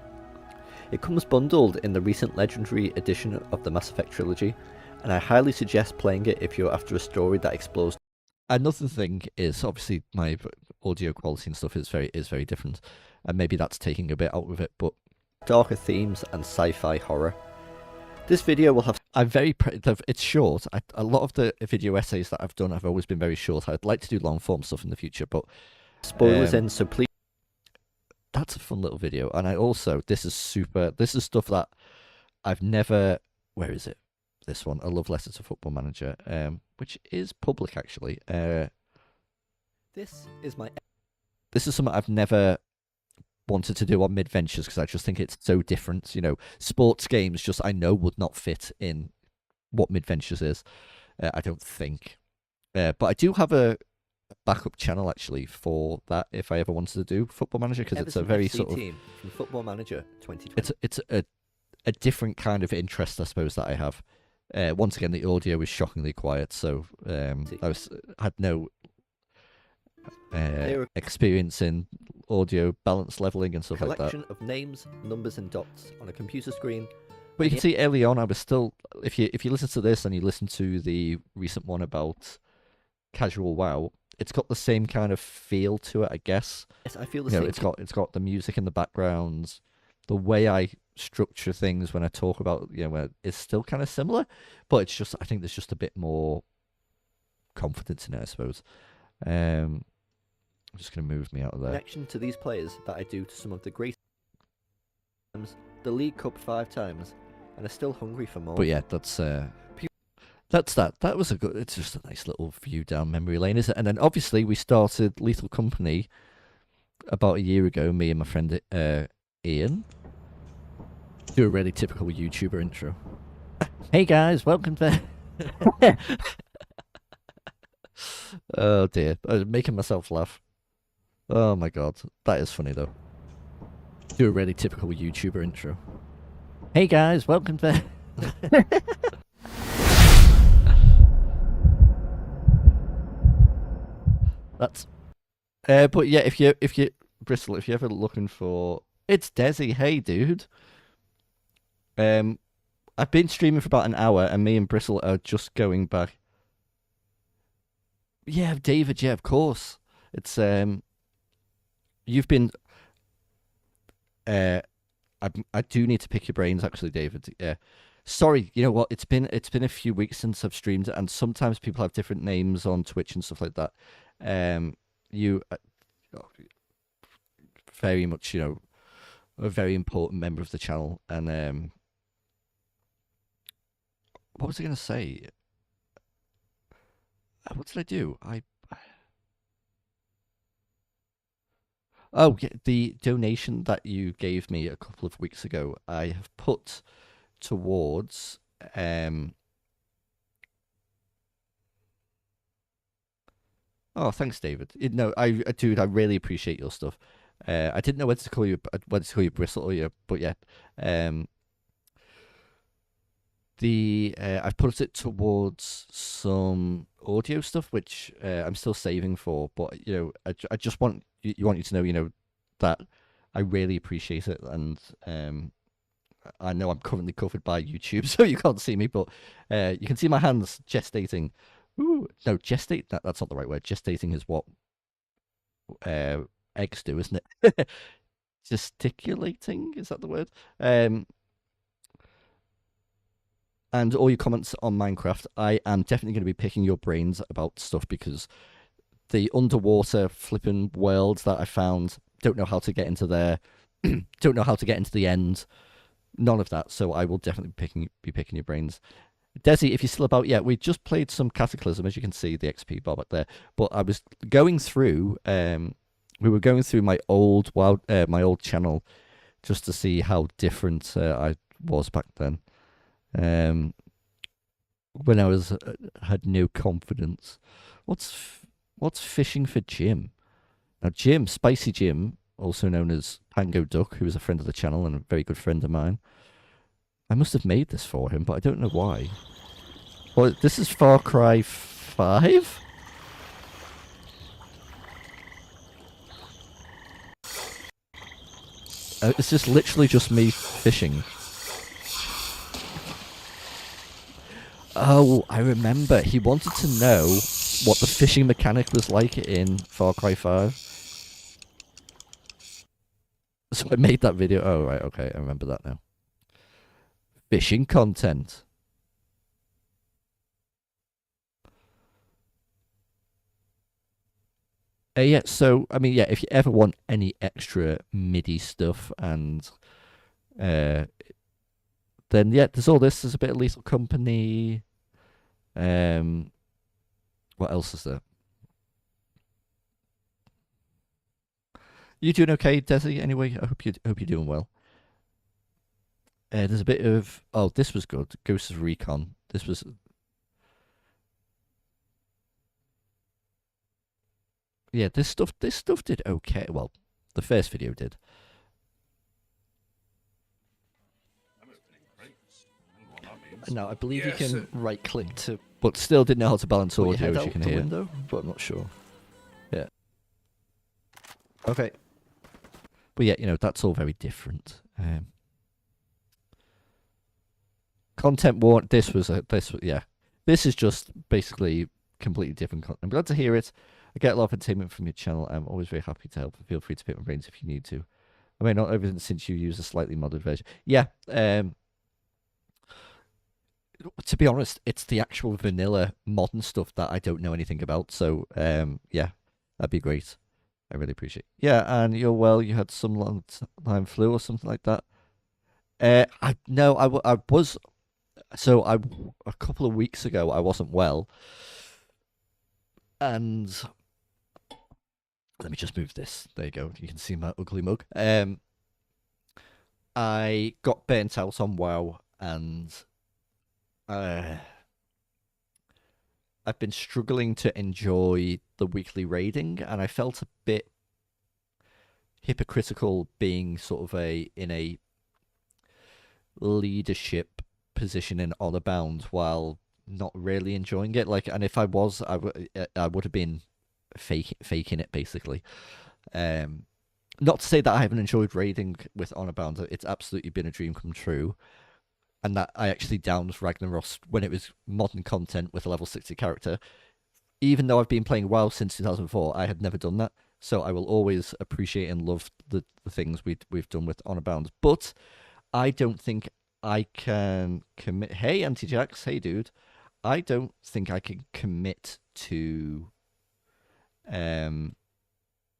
It comes bundled in the recent Legendary Edition of the Mass Effect trilogy, and I highly suggest playing it if you're after a story that explores. Another thing is obviously my audio quality and stuff is very different, and maybe that's taking a bit out of it, but darker themes and sci-fi horror. This video will have. I'm it's short. A lot of the video essays that I've done have always been very short. I'd like to do long form stuff in the future, but spoilers in, so please. That's a fun little video, and this is stuff that I've never. Where is it? This one, A Love Letter to Football Manager, which is public actually. This is something I've never wanted to do on midventures because I just think it's so different. Sports games I know would not fit in what midventures is. I don't think, but I do have a backup channel actually for that if I ever wanted to do Football Manager, because it's a very FC sort of team from Football Manager 2020. it's a different kind of interest, I suppose, that I have. Once again, the audio is shockingly quiet, so had no experience in audio balance leveling and stuff like that. Collection of names, numbers, and dots on a computer screen. But you can see early on, I was still. If you listen to this and you listen to the recent one about casual WoW, it's got the same kind of feel to it, I guess. Yes, I feel the same. It's got the music in the background. The way I structure things when I talk about it's still kind of similar, but it's just I think there's just a bit more confidence in it, I suppose. I'm just going to move me out of there. Connection to these players that I do to some of the great times, the League Cup 5 times, and are still hungry for more. But yeah, that's that. That was it's just a nice little view down memory lane, isn't it? And then obviously we started Lethal Company about a year ago, me and my friend Ian. Do a really typical YouTuber intro. Hey guys, welcome to... Oh dear, I'm making myself laugh. Oh my god, that is funny though. Do a really typical YouTuber intro. Hey guys, welcome to... That's but yeah, if you Bristol, if you're ever looking for, it's Desi. Hey, dude. Um, I've been streaming for about an hour, and me and Bristle are just going back. Yeah, David. Yeah, of course. It's you've been. Uh, I do need to pick your brains, actually, David. Yeah. Sorry, you know what? It's been a few weeks since I've streamed, and sometimes people have different names on Twitch and stuff like that. You very much, a very important member of the channel, and what was I going to say? What did I do? Oh, yeah, the donation that you gave me a couple of weeks ago, I have put towards oh, thanks, David. No, dude, I really appreciate your stuff. I didn't know whether to call you Bristle or you, but yeah. I've put it towards some audio stuff, which I'm still saving for. But I just want you to know, that I really appreciate it, and I know I'm currently covered by YouTube, so you can't see me, but you can see my hands gestating. Ooh, no, gestate. That's not the right word. Gestating is what eggs do, isn't it? Gesticulating, is that the word? And all your comments on Minecraft, I am definitely going to be picking your brains about stuff, because the underwater flipping worlds that I found, don't know how to get into there, don't know how to get into the end, none of that. So I will definitely be picking your brains. Desi, if you're still about, yeah, we just played some Cataclysm, as you can see, the XP bar back there. But I was going through, we were going through my old my old channel, just to see how different I was back then. When I had no confidence. What's fishing for Jim? Now, Jim, Spicy Jim, also known as Pango Duck, who is a friend of the channel and a very good friend of mine. I must have made this for him, but I don't know why. Well, this is Far Cry 5? It's just literally just me fishing. Oh, I remember. He wanted to know what the fishing mechanic was like in Far Cry 5. So I made that video. Oh, right, okay, I remember that now. Fishing content. Yeah, so, I mean, yeah, if you ever want any extra MIDI stuff, and then, yeah, there's all this. There's a bit of Lethal Company. What else is there? You doing okay, Desi? Anyway, I hope you're doing well. There's a bit of, oh, this was good. Ghosts of Recon. This was, yeah, this stuff did okay. Well, the first video did. No, I believe you can right click to, but still didn't know how to balance audio, as you can hear. Window, but I'm not sure. Yeah. Okay. But yeah, that's all very different. Content war. This was yeah. This is just basically completely different content. I'm glad to hear it. I get a lot of entertainment from your channel. I'm always very happy to help. Feel free to pick my brains if you need to. I mean, not everything, since you use a slightly modded version. Yeah. To be honest, it's the actual vanilla modern stuff that I don't know anything about. So, yeah, that'd be great. I really appreciate it. Yeah, and you're well. You had some long time flu or something like that. I was. So a couple of weeks ago, I wasn't well, and let me just move this. There you go. You can see my ugly mug. I got burnt out on WoW, and I've been struggling to enjoy the weekly raiding, and I felt a bit hypocritical being sort of in a leadership position in Honor Bound while not really enjoying it. Like, and if I was, I would have been faking it basically. Not to say that I haven't enjoyed raiding with Honor Bound. It's absolutely been a dream come true. And that I actually downed Ragnaros when it was modern content with a level 60 character. Even though I've been playing WoW since 2004, I have never done that. So I will always appreciate and love the things we've done with Honor Bound. But I don't think I can commit. Hey, Anti-Jax. Hey, dude. I don't think I can commit to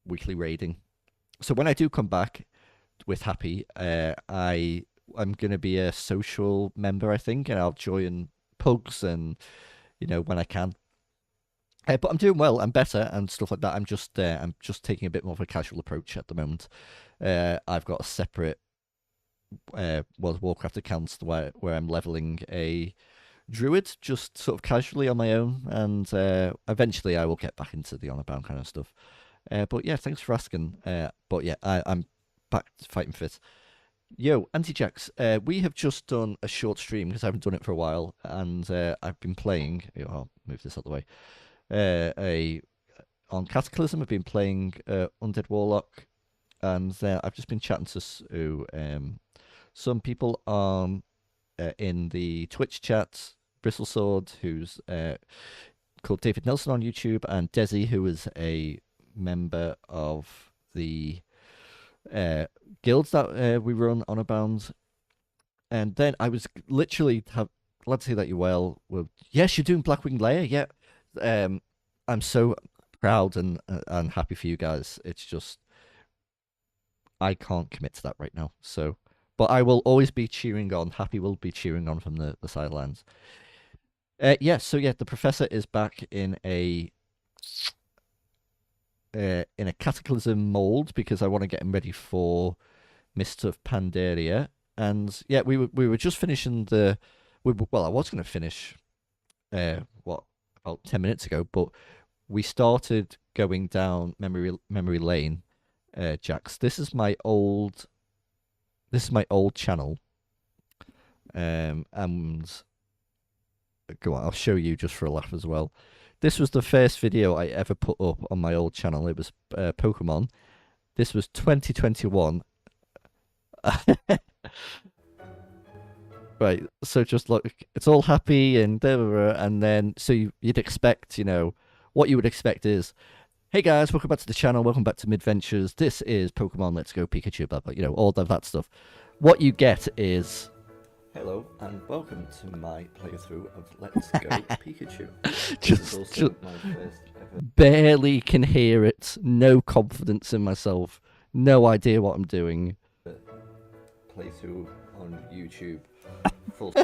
weekly raiding. So when I do come back with Happy, I'm going to be a social member, I think, and I'll join pugs and, when I can. But I'm doing well. I'm better and stuff like that. I'm just taking a bit more of a casual approach at the moment. I've got a separate World of Warcraft account where I'm leveling a druid just sort of casually on my own, and eventually I will get back into the honor bound kind of stuff. But yeah, thanks for asking. But yeah, I'm back to fighting fit. Yo, Anti-Jax, we have just done a short stream because I haven't done it for a while, and I've been playing. I'll move this out of the way. On Cataclysm, I've been playing Undead Warlock, and I've just been chatting to some people on in the Twitch chat. Bristlesword, who's called David Nelson on YouTube, and Desi, who is a member of the guilds that we run on Abound. And then I was literally glad to see that you're well. Yes, you're doing Blackwing Lair. Yeah, I'm so proud and happy for you guys. It's just I can't commit to that right now. So, but I will always be cheering on. Happy will be cheering on from the sidelines. So the professor is back in a Cataclysm mold because I want to get him ready for Mist of Pandaria. And yeah, we were just finishing I was going to finish about 10 minutes ago, but we started going down memory lane. Jax, this is my old channel, and go on, I'll show you just for a laugh as well. This was the first video I ever put up on my old channel. It was Pokemon. This was 2021. Right, so just look, it's all happy and then so you'd expect, what you would expect is, hey guys, welcome back to the channel, welcome back to Midventures. This is Pokemon Let's Go Pikachu, blah blah, all of that stuff. What you get is, hello and welcome to my playthrough of Let's Go Pikachu. just my first ever. Barely can hear it, no confidence in myself, no idea what I'm doing. Playthrough on YouTube. Full.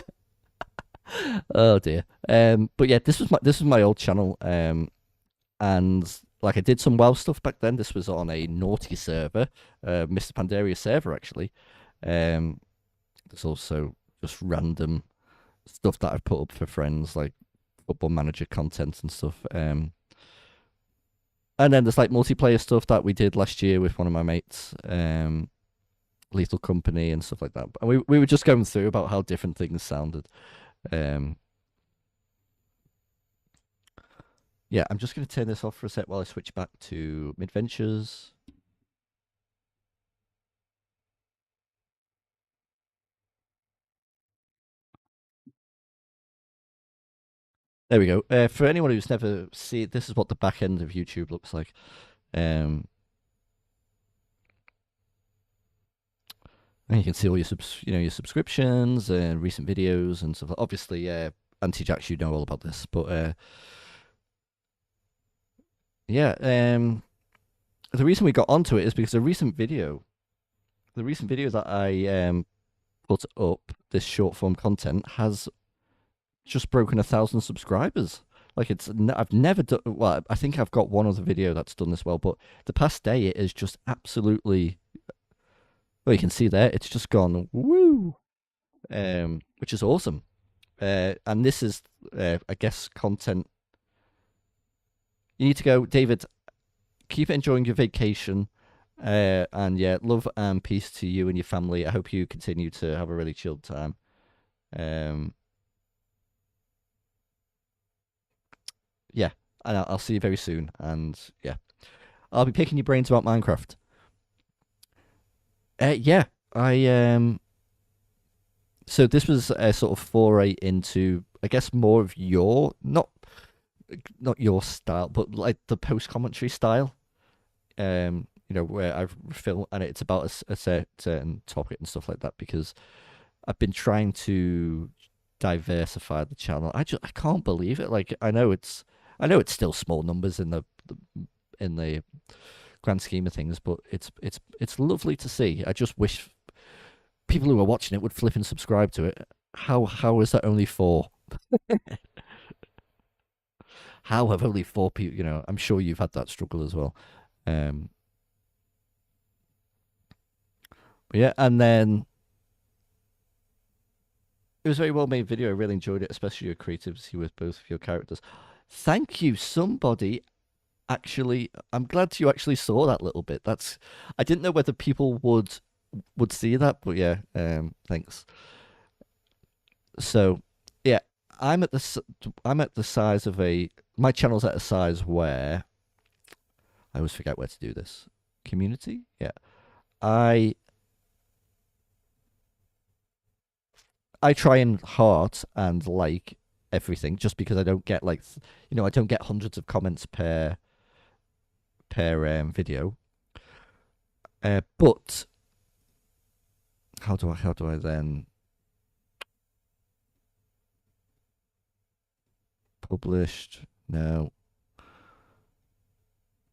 Oh dear. But yeah, this was my old channel. And like I did some WoW stuff back then. This was on a naughty server, Mr. Pandaria server actually. There's also just random stuff that I've put up for friends, like Football Manager content and stuff. And then there's like multiplayer stuff that we did last year with one of my mates, Lethal Company and stuff like that. And we were just going through about how different things sounded. Yeah, I'm just going to turn this off for a sec while I switch back to Midventures. There we go. For anyone who's never seen it, this is what the back end of YouTube looks like. And you can see all your subscriptions and recent videos and stuff. Obviously, Anti-Jax, you know all about this, but yeah. The reason we got onto it is because the recent video that I put up, this short form content, has just broken 1,000 subscribers. Like I've never done. Well, I think I've got one other video that's done this well, but the past day it is just absolutely. Well, you can see there, it's just gone woo, which is awesome. And this is, I guess, content. You need to go, David. Keep enjoying your vacation, and yeah, love and peace to you and your family. I hope you continue to have a really chilled time. Yeah, and I'll see you very soon. And yeah, I'll be picking your brains about Minecraft. Yeah, I. So this was a sort of foray into, I guess, more of your not your style, but like the post commentary style. Where I've film and it's about a certain topic and stuff like that, because I've been trying to diversify the channel. I can't believe it. Like I know it's still small numbers in the grand scheme of things, but it's lovely to see. I just wish people who are watching it would flip and subscribe to it. How is that only 4? How have only 4 people? I'm sure you've had that struggle as well. But yeah, and then it was a very well made video. I really enjoyed it, especially your creativity with both of your characters. Thank you, somebody. Actually, I'm glad you actually saw that little bit. I didn't know whether people would see that, but yeah, thanks. So yeah, I'm at the size of my channel's at a size where I always forget where to do this. Community, yeah. I try and heart and like everything, just because I don't get I don't get hundreds of comments per video. But how do I then published? No.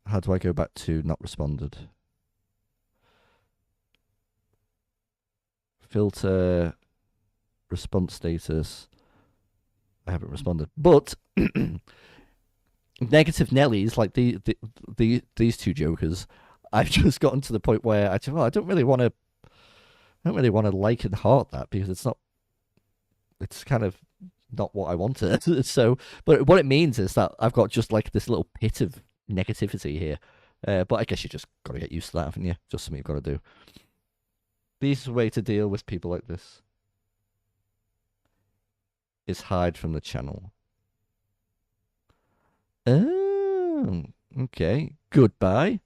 How do I go back to not responded? Filter response status. I haven't responded, but negative Nellies like these two jokers. I've just gotten to the point where I don't really want to like and heart that, because it's kind of not what I wanted. So, but what it means is that I've got just like this little pit of negativity here. But I guess you just got to get used to that, haven't you? Just something you've got to do. The easiest way to deal with people like this is hide from the channel. Oh, okay. Goodbye.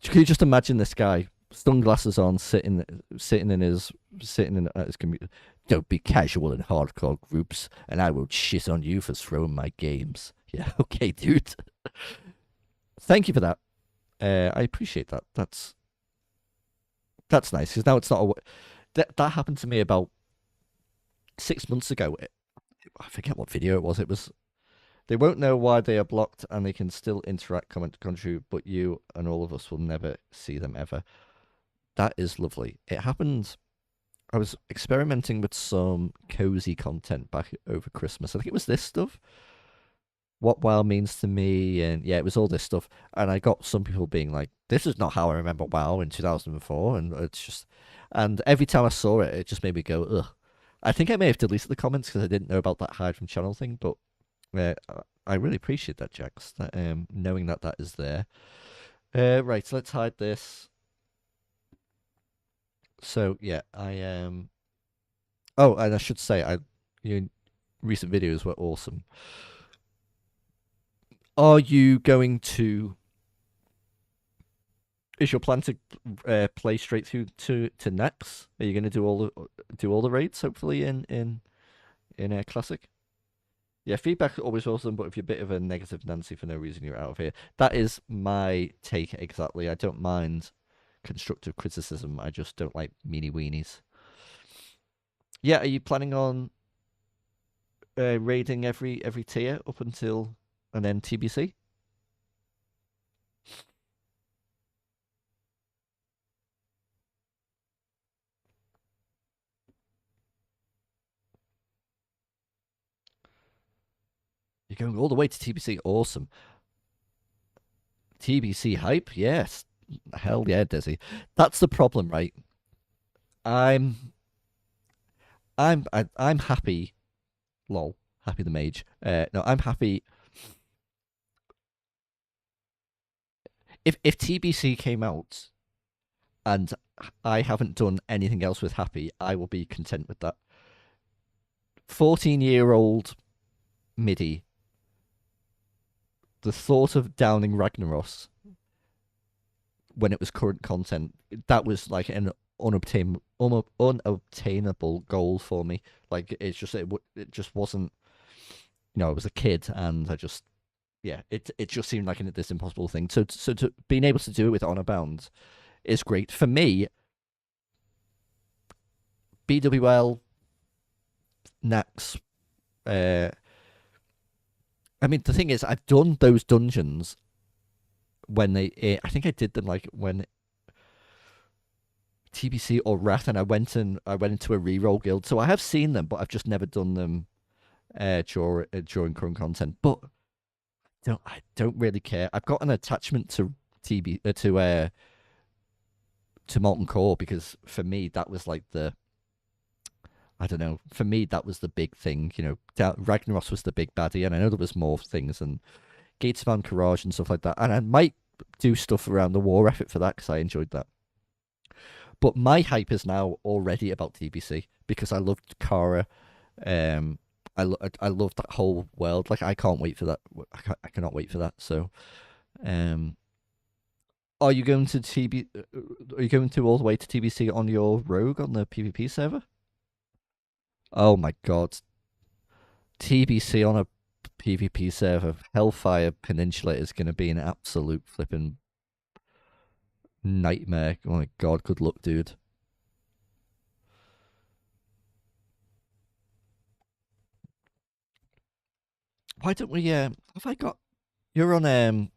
Can you just imagine this guy, sunglasses on, sitting at his computer? Don't be casual in hardcore groups, and I will shit on you for throwing my games. Yeah, okay, dude. Thank you for that. I appreciate that. That's nice, because now it's not that happened to me about 6 months ago. I forget what video it was. It was, they won't know why they are blocked, and they can still interact, comment, contribute, but you and all of us will never see them ever. That is lovely. It happened. I was experimenting with some cozy content back over Christmas. I think it was this stuff. What WoW means to me, and yeah, it was all this stuff. And I got some people being like, "This is not how I remember WoW in 2004," and it's just, and every time I saw it, it just made me go, "Ugh." I think I may have deleted the comments because I didn't know about that hide from channel thing, but I really appreciate that, Jax. That knowing that is there. Right, so let's hide this. So yeah, I am. Oh, and I should say, your recent videos were awesome. Are you going to? Is your plan to play straight through to next? Are you going to do all the raids hopefully in Classic? Yeah, feedback is always awesome, but if you're a bit of a negative Nancy for no reason, you're out of here. That is my take exactly. I don't mind constructive criticism. I just don't like meanie weenies. Yeah, are you planning on raiding every tier up until and then TBC? You're going all the way to TBC. Awesome. TBC hype? Yes. Hell yeah, Desi. That's the problem, right? I'm happy. Lol. Happy the mage. No, I'm happy. If TBC came out and I haven't done anything else with happy, I will be content with that. 14-year-old MIDI, the thought of downing Ragnaros when it was current content, that was like an unobtainable goal for me. Like it just wasn't. You know, I was a kid, and I just it just seemed like this impossible thing. So to being able to do it with Honor Bound is great for me. BWL, Nax. I mean, the thing is, I've done those dungeons when I think I did them like when TBC or Wrath, and I went into a reroll guild, so I have seen them, but I've just never done them during current content. But I don't really care. I've got an attachment to Molten Core, because for me that was like I don't know. For me, that was the big thing. You know, Ragnaros was the big baddie, and I know there was more things, and Gates of Anchorage and stuff like that. And I might do stuff around the war effort for that, because I enjoyed that. But my hype is now already about TBC, because I loved Kara. I love that whole world. Like, I can't wait for that. I cannot wait for that. So, are you going to Are you going to all the way to TBC on your Rogue on the PvP server? Oh my god. TBC on a PvP server, Hellfire Peninsula, is going to be an absolute flipping nightmare. Oh my god, good luck, dude. Why don't we, have I got, you're on,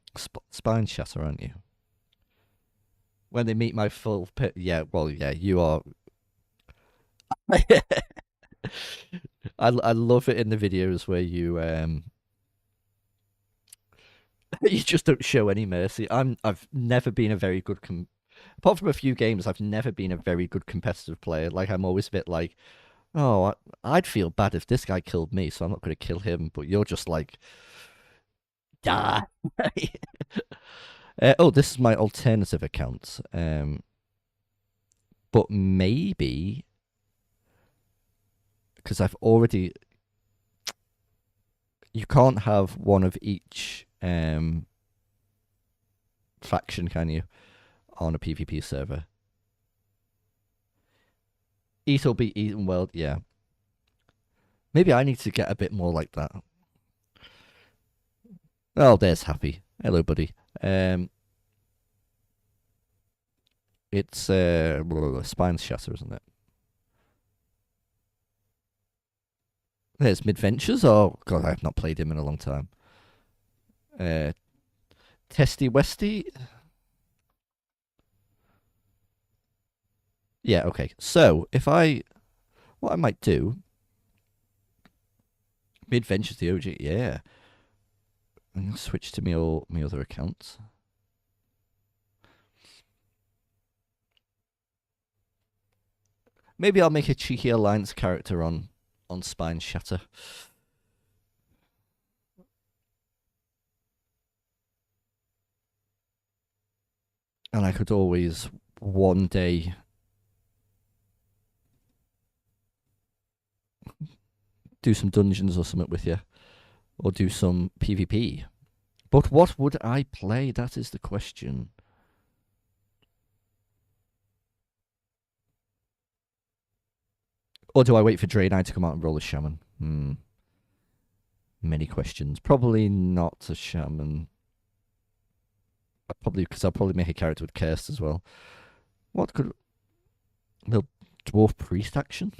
Spine Shatter, aren't you? When they meet my full pit, yeah, well, yeah, you are. I love it in the videos where you you just don't show any mercy. I've never been a very good apart from a few games, I've never been a very good competitive player. Like, I'm always a bit like, oh, I'd feel bad if this guy killed me, so I'm not going to kill him. But you're just like, die. Oh, this is my alternative account. But maybe because I've already, you can't have one of each faction, can you, on a PvP server? Eat or be eaten world, yeah. Maybe I need to get a bit more like that. Oh, there's Happy. Hello, buddy. It's Spine Shatter, isn't it? There's Midventures. Oh god, I have not played him in a long time. Testy Westy. Yeah, okay. So what I might do, Midventures the OG, yeah. I'm gonna switch to my other accounts. Maybe I'll make a cheeky alliance character on Spine Shatter. And I could always one day do some dungeons or something with you, or do some PvP. But what would I play? That is the question. Or do I wait for Draenei to come out and roll a shaman? Many questions. Probably not a shaman. Because I'll probably make a character with Cursed as well. What could... The Dwarf Priest action?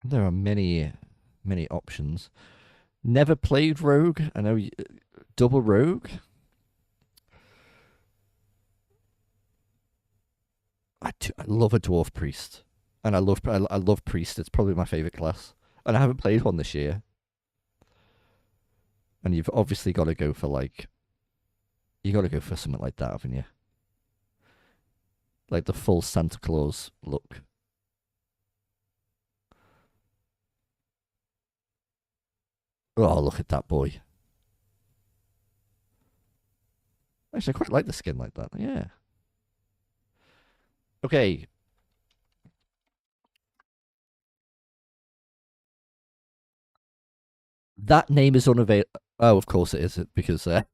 There are many options. Never played Rogue. I know double Rogue. I love a Dwarf Priest, and I love Priest. It's probably my favorite class, and I haven't played one this year. And you've obviously got to go for something like that, haven't you? Like the full Santa Claus look. Oh, look at that boy. Actually, I quite like the skin like that. Yeah. Okay. That name is unavailable. Oh, of course it is, because of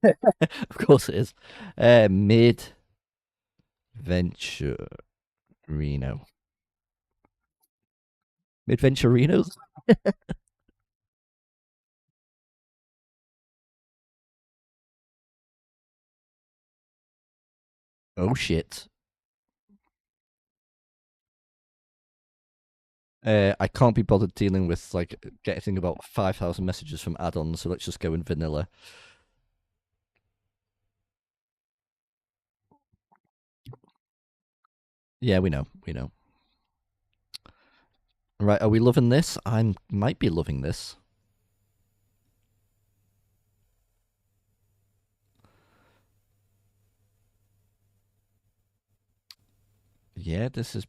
course it is. Midventure Reno. Midventurinos? Oh shit. I can't be bothered dealing with like getting about 5,000 messages from add-ons, so let's just go in vanilla. Yeah, we know, we know. Right, are we loving this? I might be loving this. Yeah, this is.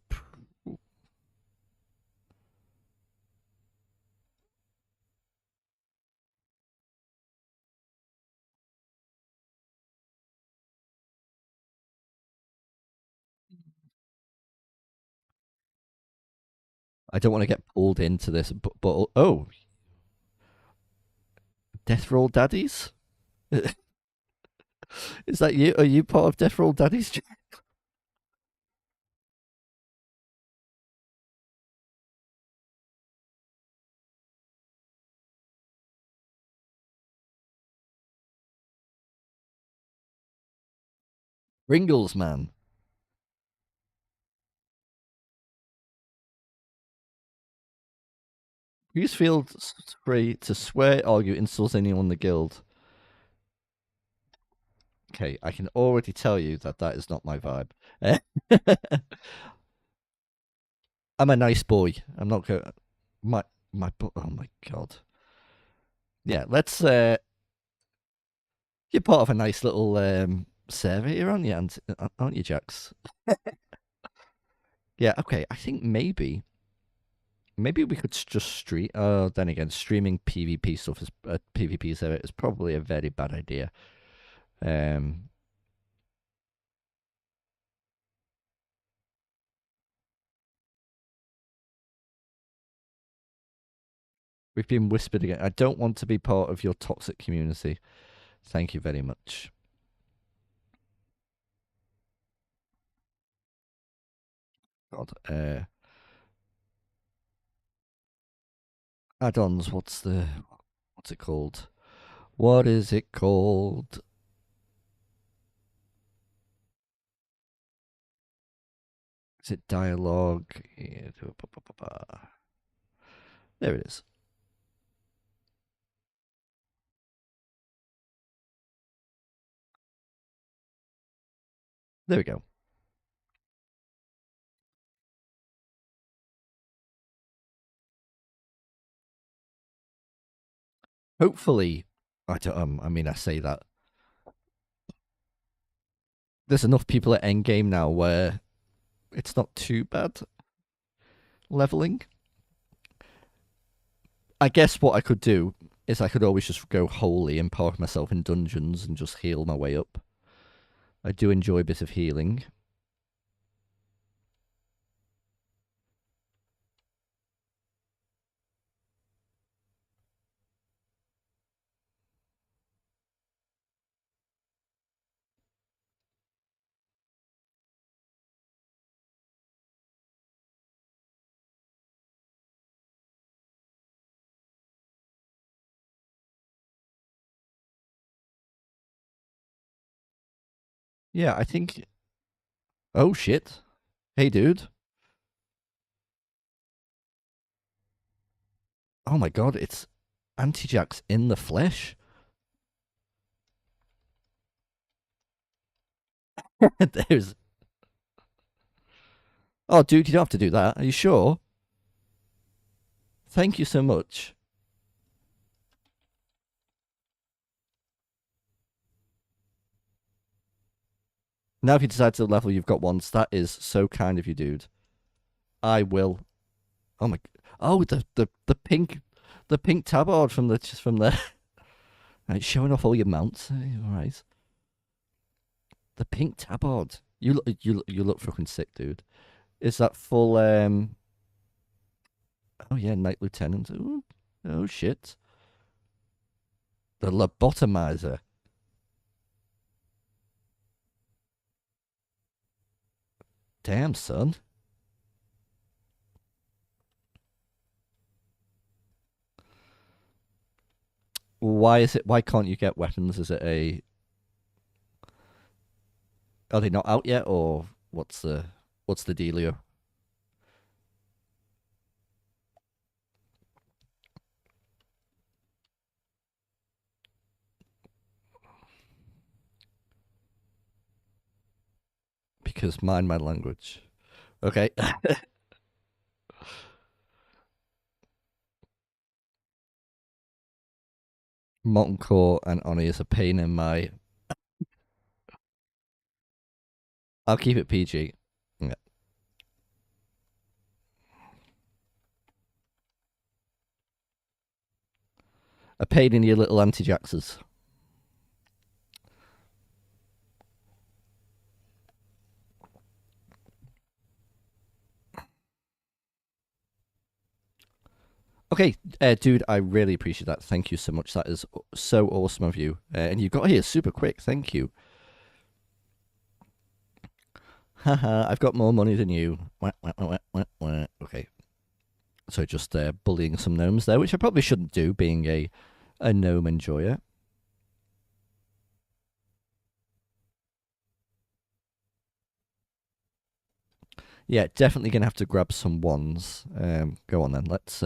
I don't want to get pulled into this, but oh, Death Roll Daddies? Is that you? Are you part of Death Roll Daddies? Ringles, man. Please feel free to swear, argue, insult anyone in the guild. Okay, I can already tell you that that is not my vibe. I'm a nice boy. I'm not going. My. Oh my god. Yeah, let's. You're part of a nice little server here, aren't you, Jax? Yeah. Okay. I think maybe we could just stream. Oh, then again, streaming PvP stuff is PvP server is probably a very bad idea. Um, we've been whispered again. I don't want to be part of your toxic community. Thank you very much. God. Add-ons. What's it called? What is it called? Is it dialogue? Yeah. There it is. There we go. Hopefully, I don't. I mean, I say that there's enough people at endgame now where it's not too bad leveling. I guess what I could do is I could always just go holy and park myself in dungeons and just heal my way up. I do enjoy a bit of healing. Yeah, I think. Oh shit! Hey, dude. Oh my god, it's Anti-Jax in the flesh. There's. Oh, dude, you don't have to do that. Are you sure? Thank you so much. Now, if you decide to level you've got once, that is so kind of you, dude. I will. Oh my. Oh, the pink, The pink tabard from the right, showing off all your mounts. All right. The pink tabard. You look fucking sick, dude. Is that full? Oh yeah, Knight Lieutenant. Ooh. Oh shit. The lobotomizer. Damn, son. Why can't you get weapons? Is it are they not out yet, or what's the dealio? Because mind my language. Okay. Molten Core and Oni is a pain in my... I'll keep it PG. Yeah. A pain in your little anti-jaxes. Okay, dude, I really appreciate that. Thank you so much. That is so awesome of you. And you got here super quick. Thank you. Haha, I've got more money than you. Okay. So just bullying some gnomes there, which I probably shouldn't do, being a gnome enjoyer. Yeah, definitely going to have to grab some ones. Go on then, let's...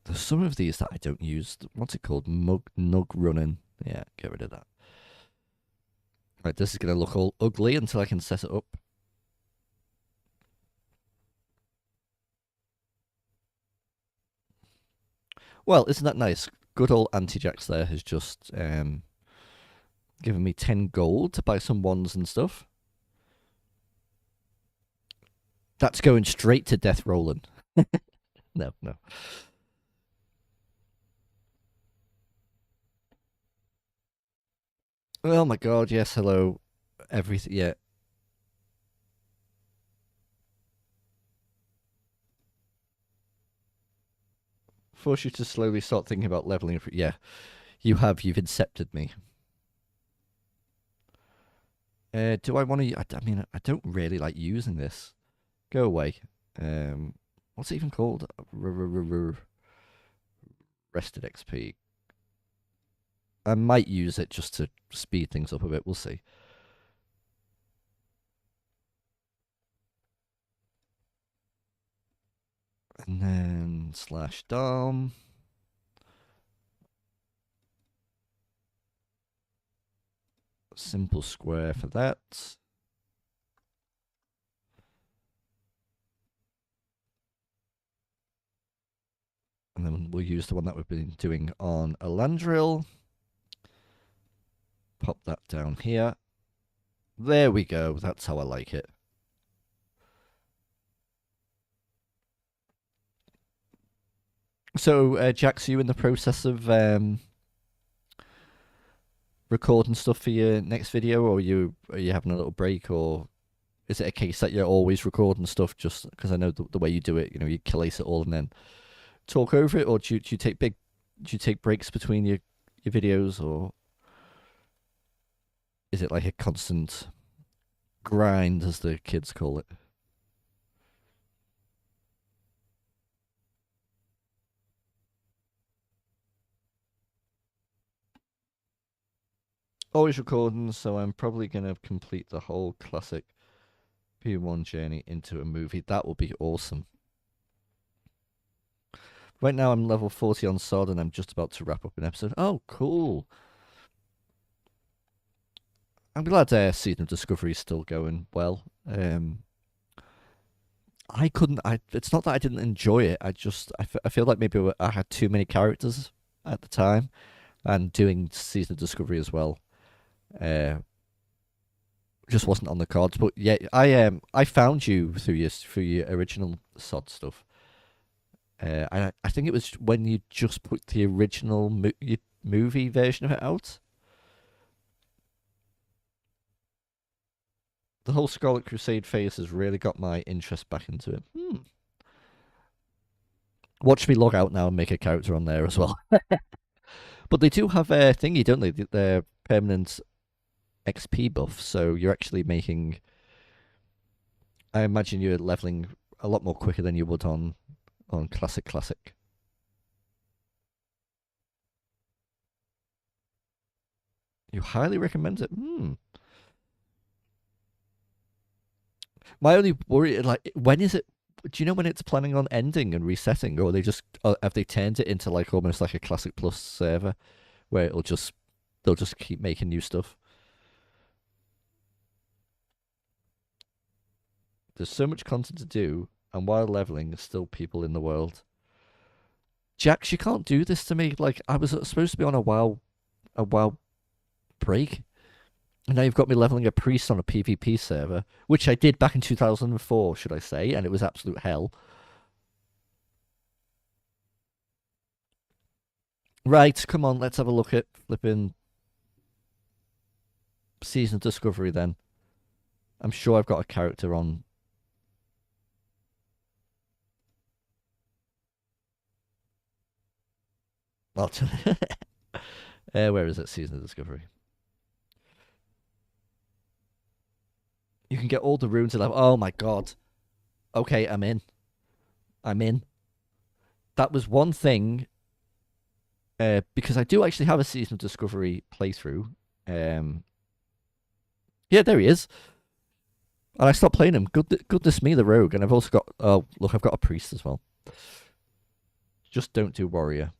There's some of these that I don't use. What's it called? Nug running. Yeah, get rid of that. Right, this is going to look all ugly until I can set it up. Well, isn't that nice? Good old Anti-Jax there has just given me 10 gold to buy some wands and stuff. That's going straight to Death Roland. No. Oh my god, yes, hello. Everything, yeah. Force you to slowly start thinking about leveling. Yeah, you've incepted me. Do I want to? I mean, I don't really like using this. Go away. What's it even called? Rested XP. I might use it just to speed things up a bit. We'll see. And then /dom. Simple square for that. And then we'll use the one that we've been doing on Elandril. Pop that down here. There we go. That's how I like it. So, Jax, are you in the process of recording stuff for your next video, or are you having a little break, or is it a case that you're always recording stuff just because I know the way you do it, you collate it all and then talk over it, or do you take breaks between your videos, or is it like a constant grind, as the kids call it? Always recording, so I'm probably going to complete the whole classic P1 journey into a movie. That will be awesome. Right now I'm level 40 on Sod, and I'm just about to wrap up an episode. Oh, cool. I'm glad Season of Discovery is still going well. It's not that I didn't enjoy it. I feel like maybe I had too many characters at the time, and doing Season of Discovery as well just wasn't on the cards. But yeah, I found you through your original Sod stuff, I think it was when you just put the original movie version of it out. The whole Scarlet Crusade phase has really got my interest back into it. Watch me log out now and make a character on there as well. But they do have a thingy, don't they? Their permanent XP buff, so you're actually making... I imagine you're leveling a lot more quicker than you would on Classic. You highly recommend it? My only worry, like, when is it? Do you know when it's planning on ending and resetting, or have they turned it into like almost like a Classic Plus server, where they'll just keep making new stuff? There's so much content to do, and while leveling, there's still people in the world. Jax, you can't do this to me. Like, I was supposed to be on a WoW break. And now you've got me leveling a priest on a PvP server, which I did back in 2004, should I say, and it was absolute hell. Right, come on, let's have a look at flipping Season of Discovery then. I'm sure I've got a character on. Well, where is it? Season of Discovery. You can get all the runes at level. Oh my god. Okay, I'm in. That was one thing. Because I do actually have a Season of Discovery playthrough. Yeah, there he is. And I stopped playing him. Goodness me, the rogue. And I've also got... Oh, look, I've got a priest as well. Just don't do warrior.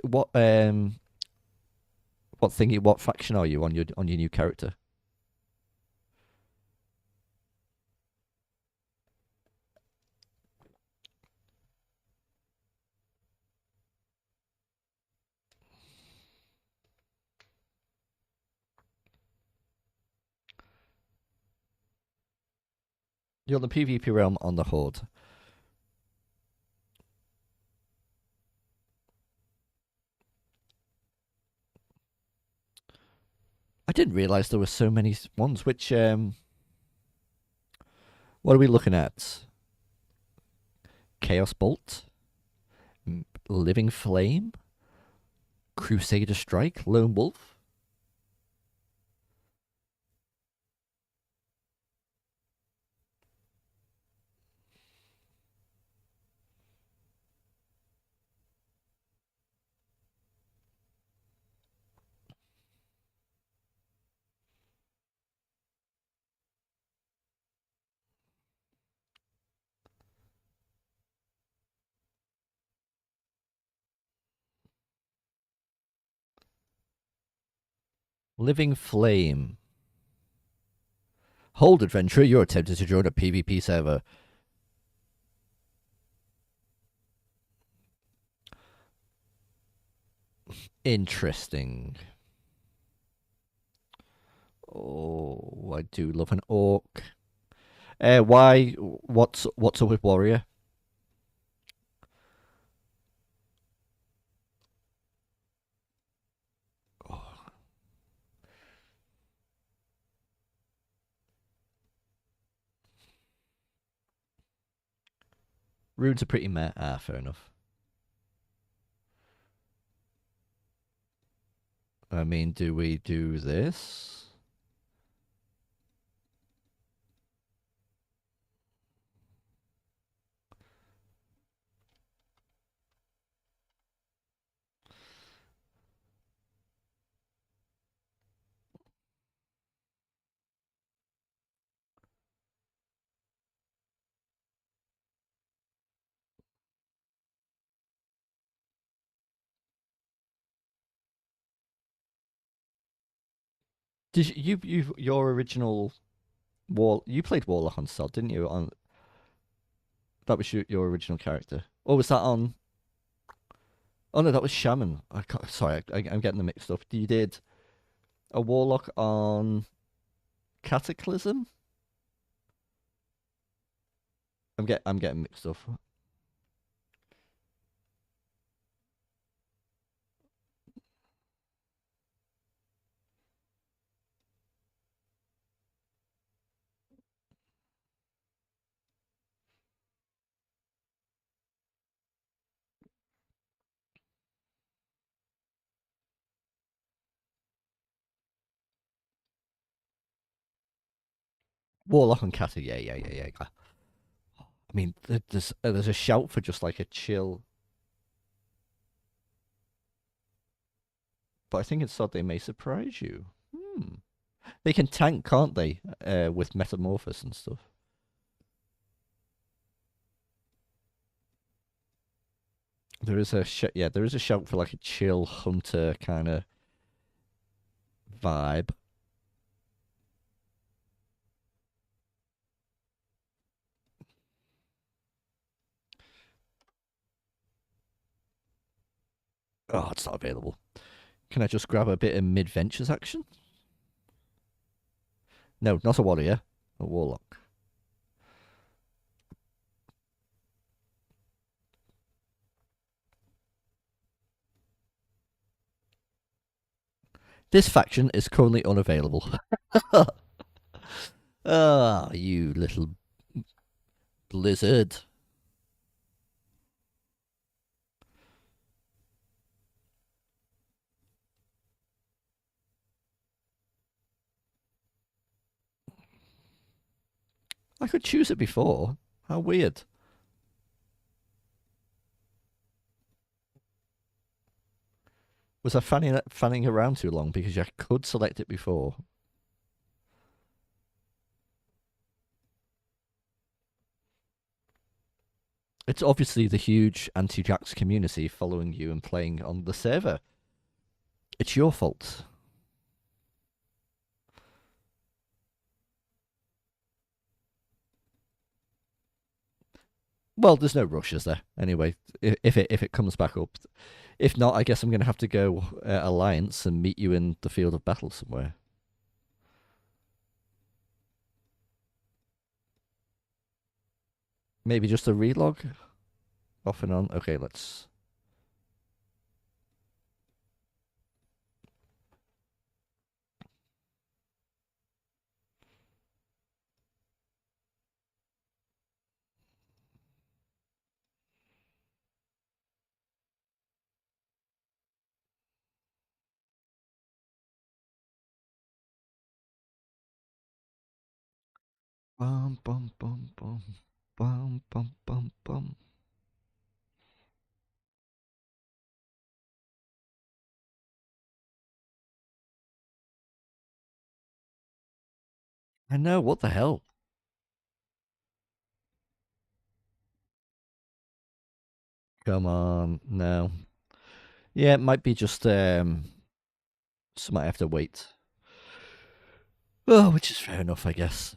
What faction are you on your new character? You're on the PvP realm on the Horde. I didn't realise there were so many ones. Which, what are we looking at? Chaos Bolt? Living Flame? Crusader Strike? Lone Wolf? Living Flame. Hold, adventurer, you're attempting to join a PvP server. Interesting. Oh, I do love an orc. Why? What's up with warrior? Oh. Runes are pretty meh. Ah, fair enough. I mean, do we do this? Did your original you played Warlock on Sod, didn't you? On that was your original character, or was that on? Oh no, that was Shaman. Sorry, I'm getting them mixed up. You did a Warlock on Cataclysm? I'm getting mixed up. Warlock and Kata, yeah. I mean, there's a shout for just like a chill, but I think it's thought they may surprise you. They can tank, can't they? With Metamorphosis and stuff. There is a there is a shout for like a chill hunter kind of vibe. Oh, it's not available. Can I just grab a bit of midventures action? No, not a warrior, a warlock. This faction is currently unavailable. Ah, you little blizzard. I could choose it before. How weird. Was I fanning around too long because I could select it before? It's obviously the huge anti-Jax community following you and playing on the server. It's your fault. Well, there's no rush, is there? Anyway, if it comes back up, if not, I guess I'm gonna have to go Alliance and meet you in the field of battle somewhere. Maybe just a relog, off and on. Okay, let's. Bum bum bum bum bum bum bum bum. I know, what the hell? Come on, no. Yeah, it might be just so might have to wait. Oh, which is fair enough, I guess.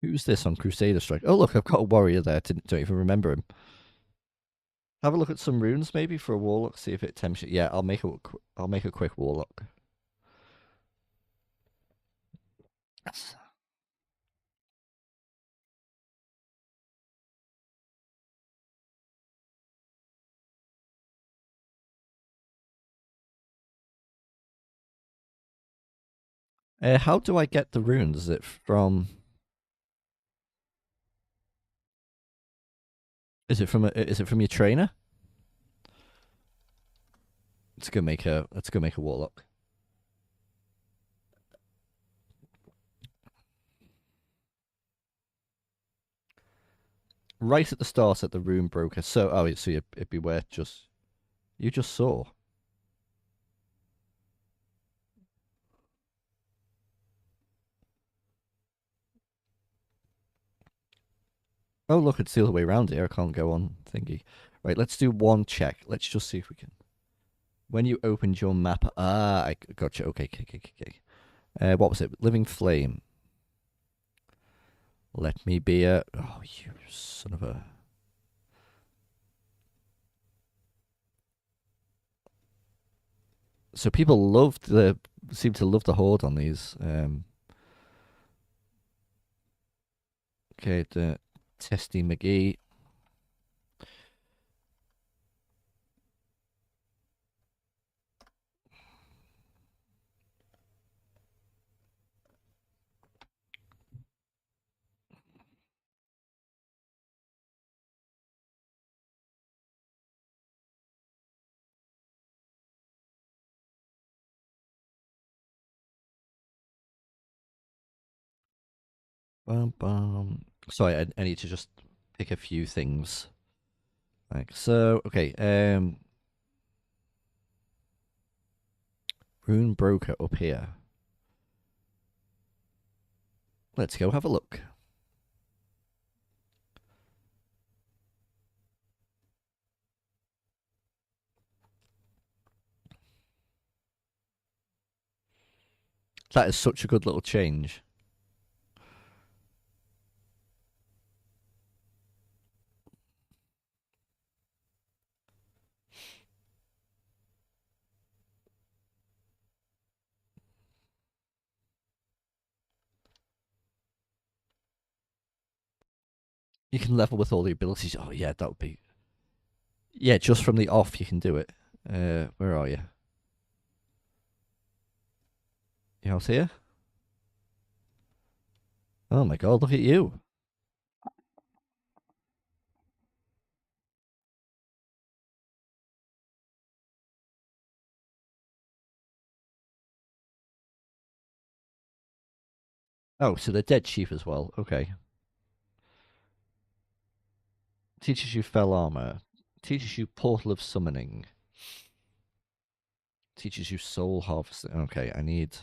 Who's this on Crusader Strike? Oh, look, I've got a warrior there. Don't even remember him. Have a look at some runes, maybe for a warlock. See if it tempts you. Yeah, I'll make a quick warlock. How do I get the runes? Is it from? Is it from your trainer? Let's go make a warlock. Right at the start at the rune broker. So so it'd be worth just you just saw. Oh look, it's the other way around here. I can't go on thingy. Right, let's do one check. Let's just see if we can. When you opened your map, I gotcha. Okay. What was it? Living Flame. Let me be a... Oh, you son of a... So people seem to love the horde on these. Okay, the Testy McGee. Bum, bum. Sorry, I need to just pick a few things. Like so, okay. Rune Broker up here. Let's go have a look. That is such a good little change. You can level with all the abilities. Oh yeah, that would be... Yeah, just from the off you can do it. Where are you? You out here? Oh my god, look at you. Oh, so they're dead chief as well. Okay. Teaches you fell armor. Teaches you portal of summoning. Teaches you soul harvesting. Okay, I need...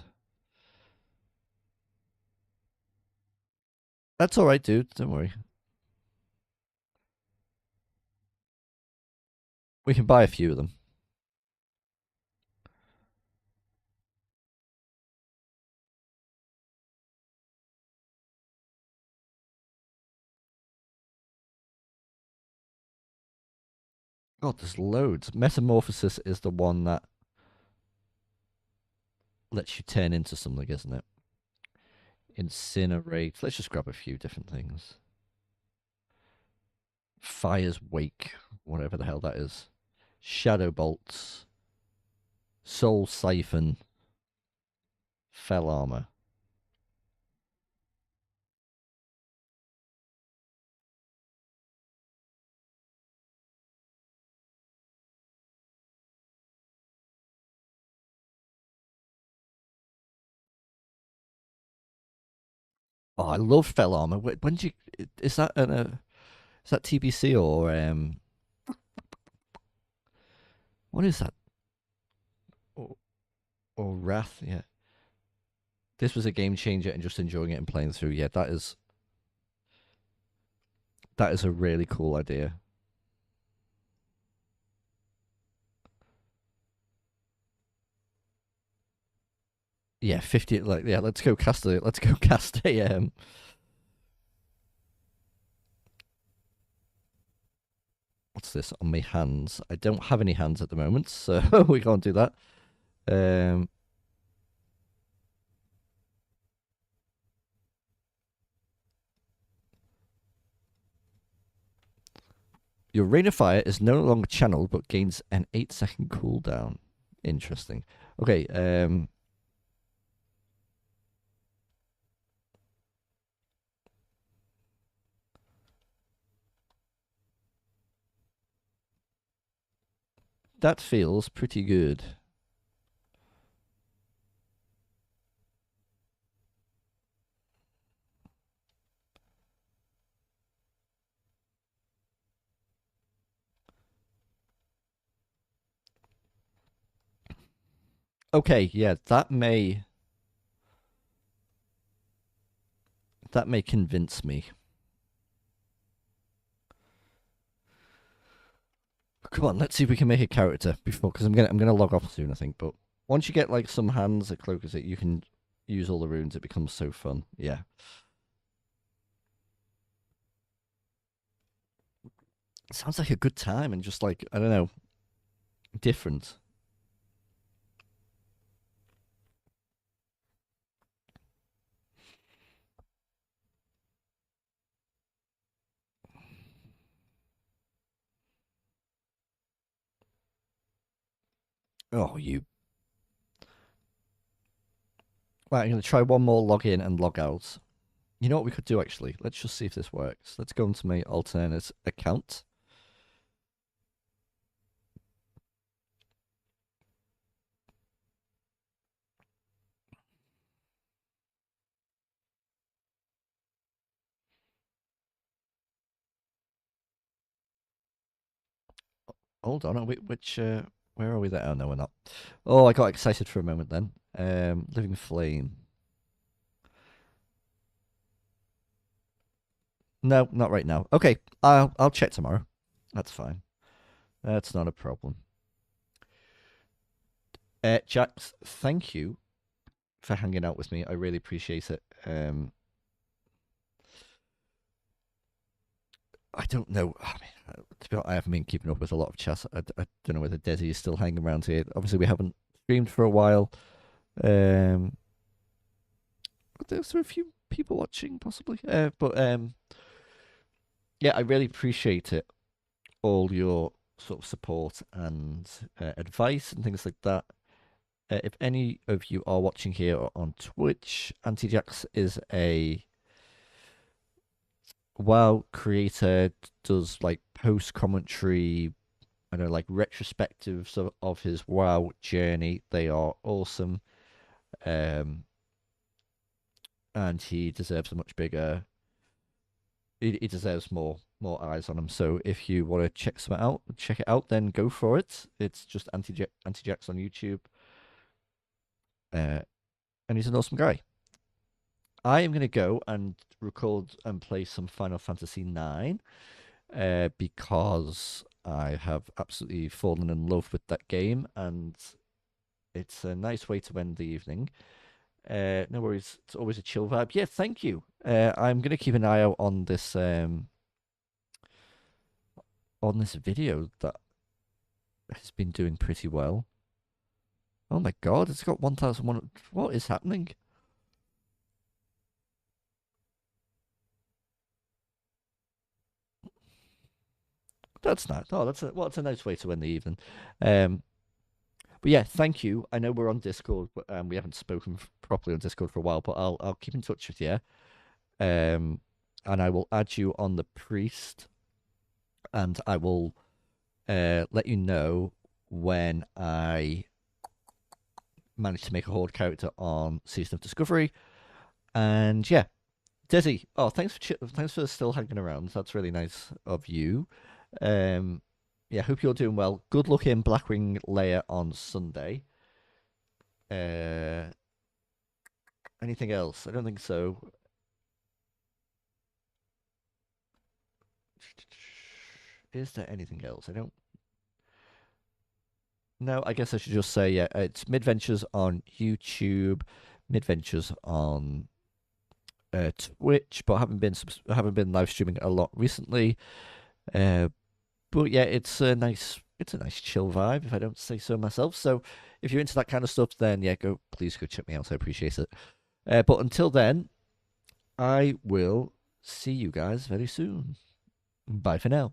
That's alright, dude. Don't worry. We can buy a few of them. God, there's loads. Metamorphosis is the one that lets you turn into something, isn't it? Incinerate. Let's just grab a few different things. Fire's Wake. Whatever the hell that is. Shadow Bolts. Soul Siphon. Fell Armor. Oh, I love Fell Armor. When do you... Is that is that TBC or... What is that? Or Wrath? Yeah. This was a game changer and just enjoying it and playing through. Yeah, that is a really cool idea. Yeah, 50 like yeah, let's go cast a what's this on my hands? I don't have any hands at the moment, so we can't do that. Your Rain of Fire is no longer channeled but gains an 8-second cooldown. Interesting. Okay, that feels pretty good. Okay, yeah, that may convince me. Come on, let's see if we can make a character before, because I'm gonna log off soon, I think. But once you get like some hands that cloak as it, you can use all the runes. It becomes so fun. Yeah. sounds like a good time and just like, I don't know, different. Oh, you. Right, I'm going to try one more log in and log out. You know what we could do actually? Let's just see if this works. Let's go into my alternate account. Hold on, where are we there? Oh, no, we're not. Oh, I got excited for a moment then. Living Flame. No, not right now. Okay, I'll check tomorrow. That's fine. That's not a problem. Jax, thank you for hanging out with me. I really appreciate it. I don't know. I mean, to be honest, I haven't been keeping up with a lot of chat. I don't know whether Desi is still hanging around here. Obviously, we haven't streamed for a while. But there's a few people watching, possibly. But yeah, I really appreciate it. All your sort of support and advice and things like that. If any of you are watching here on Twitch, Anti-Jax is a WoW creator, does like post commentary, I know, like retrospectives of his WoW journey. They are awesome. And he deserves a much bigger. He deserves more eyes on him. So if you want to check it out, then go for it. It's just Anti-Jax on YouTube. And he's an awesome guy. I am going to go and record and play some Final Fantasy IX because I have absolutely fallen in love with that game, and it's a nice way to end the evening. No worries, it's always a chill vibe. Yeah, thank you. I'm going to keep an eye out on this video that has been doing pretty well. Oh my god, it's got 1,001. What is happening? That's nice. Oh, that's a nice way to end the evening. But yeah, thank you. I know we're on Discord, but we haven't spoken properly on Discord for a while. But I'll keep in touch with you. And I will add you on the priest, and I will let you know when I manage to make a horde character on Season of Discovery. And yeah, Desi. Oh, thanks for still hanging around. That's really nice of you. Yeah, hope you're doing well. Good luck in Blackwing Lair on Sunday. Anything else? I don't think so. Is there anything else? I don't. No, I guess I should just say, yeah, it's Midventures on YouTube, Midventures on Twitch, but haven't been live streaming a lot recently. But yeah, it's a nice chill vibe, if I don't say so myself. So if you're into that kind of stuff, then yeah, please go check me out. I appreciate it. But until then, I will see you guys very soon. Bye for now.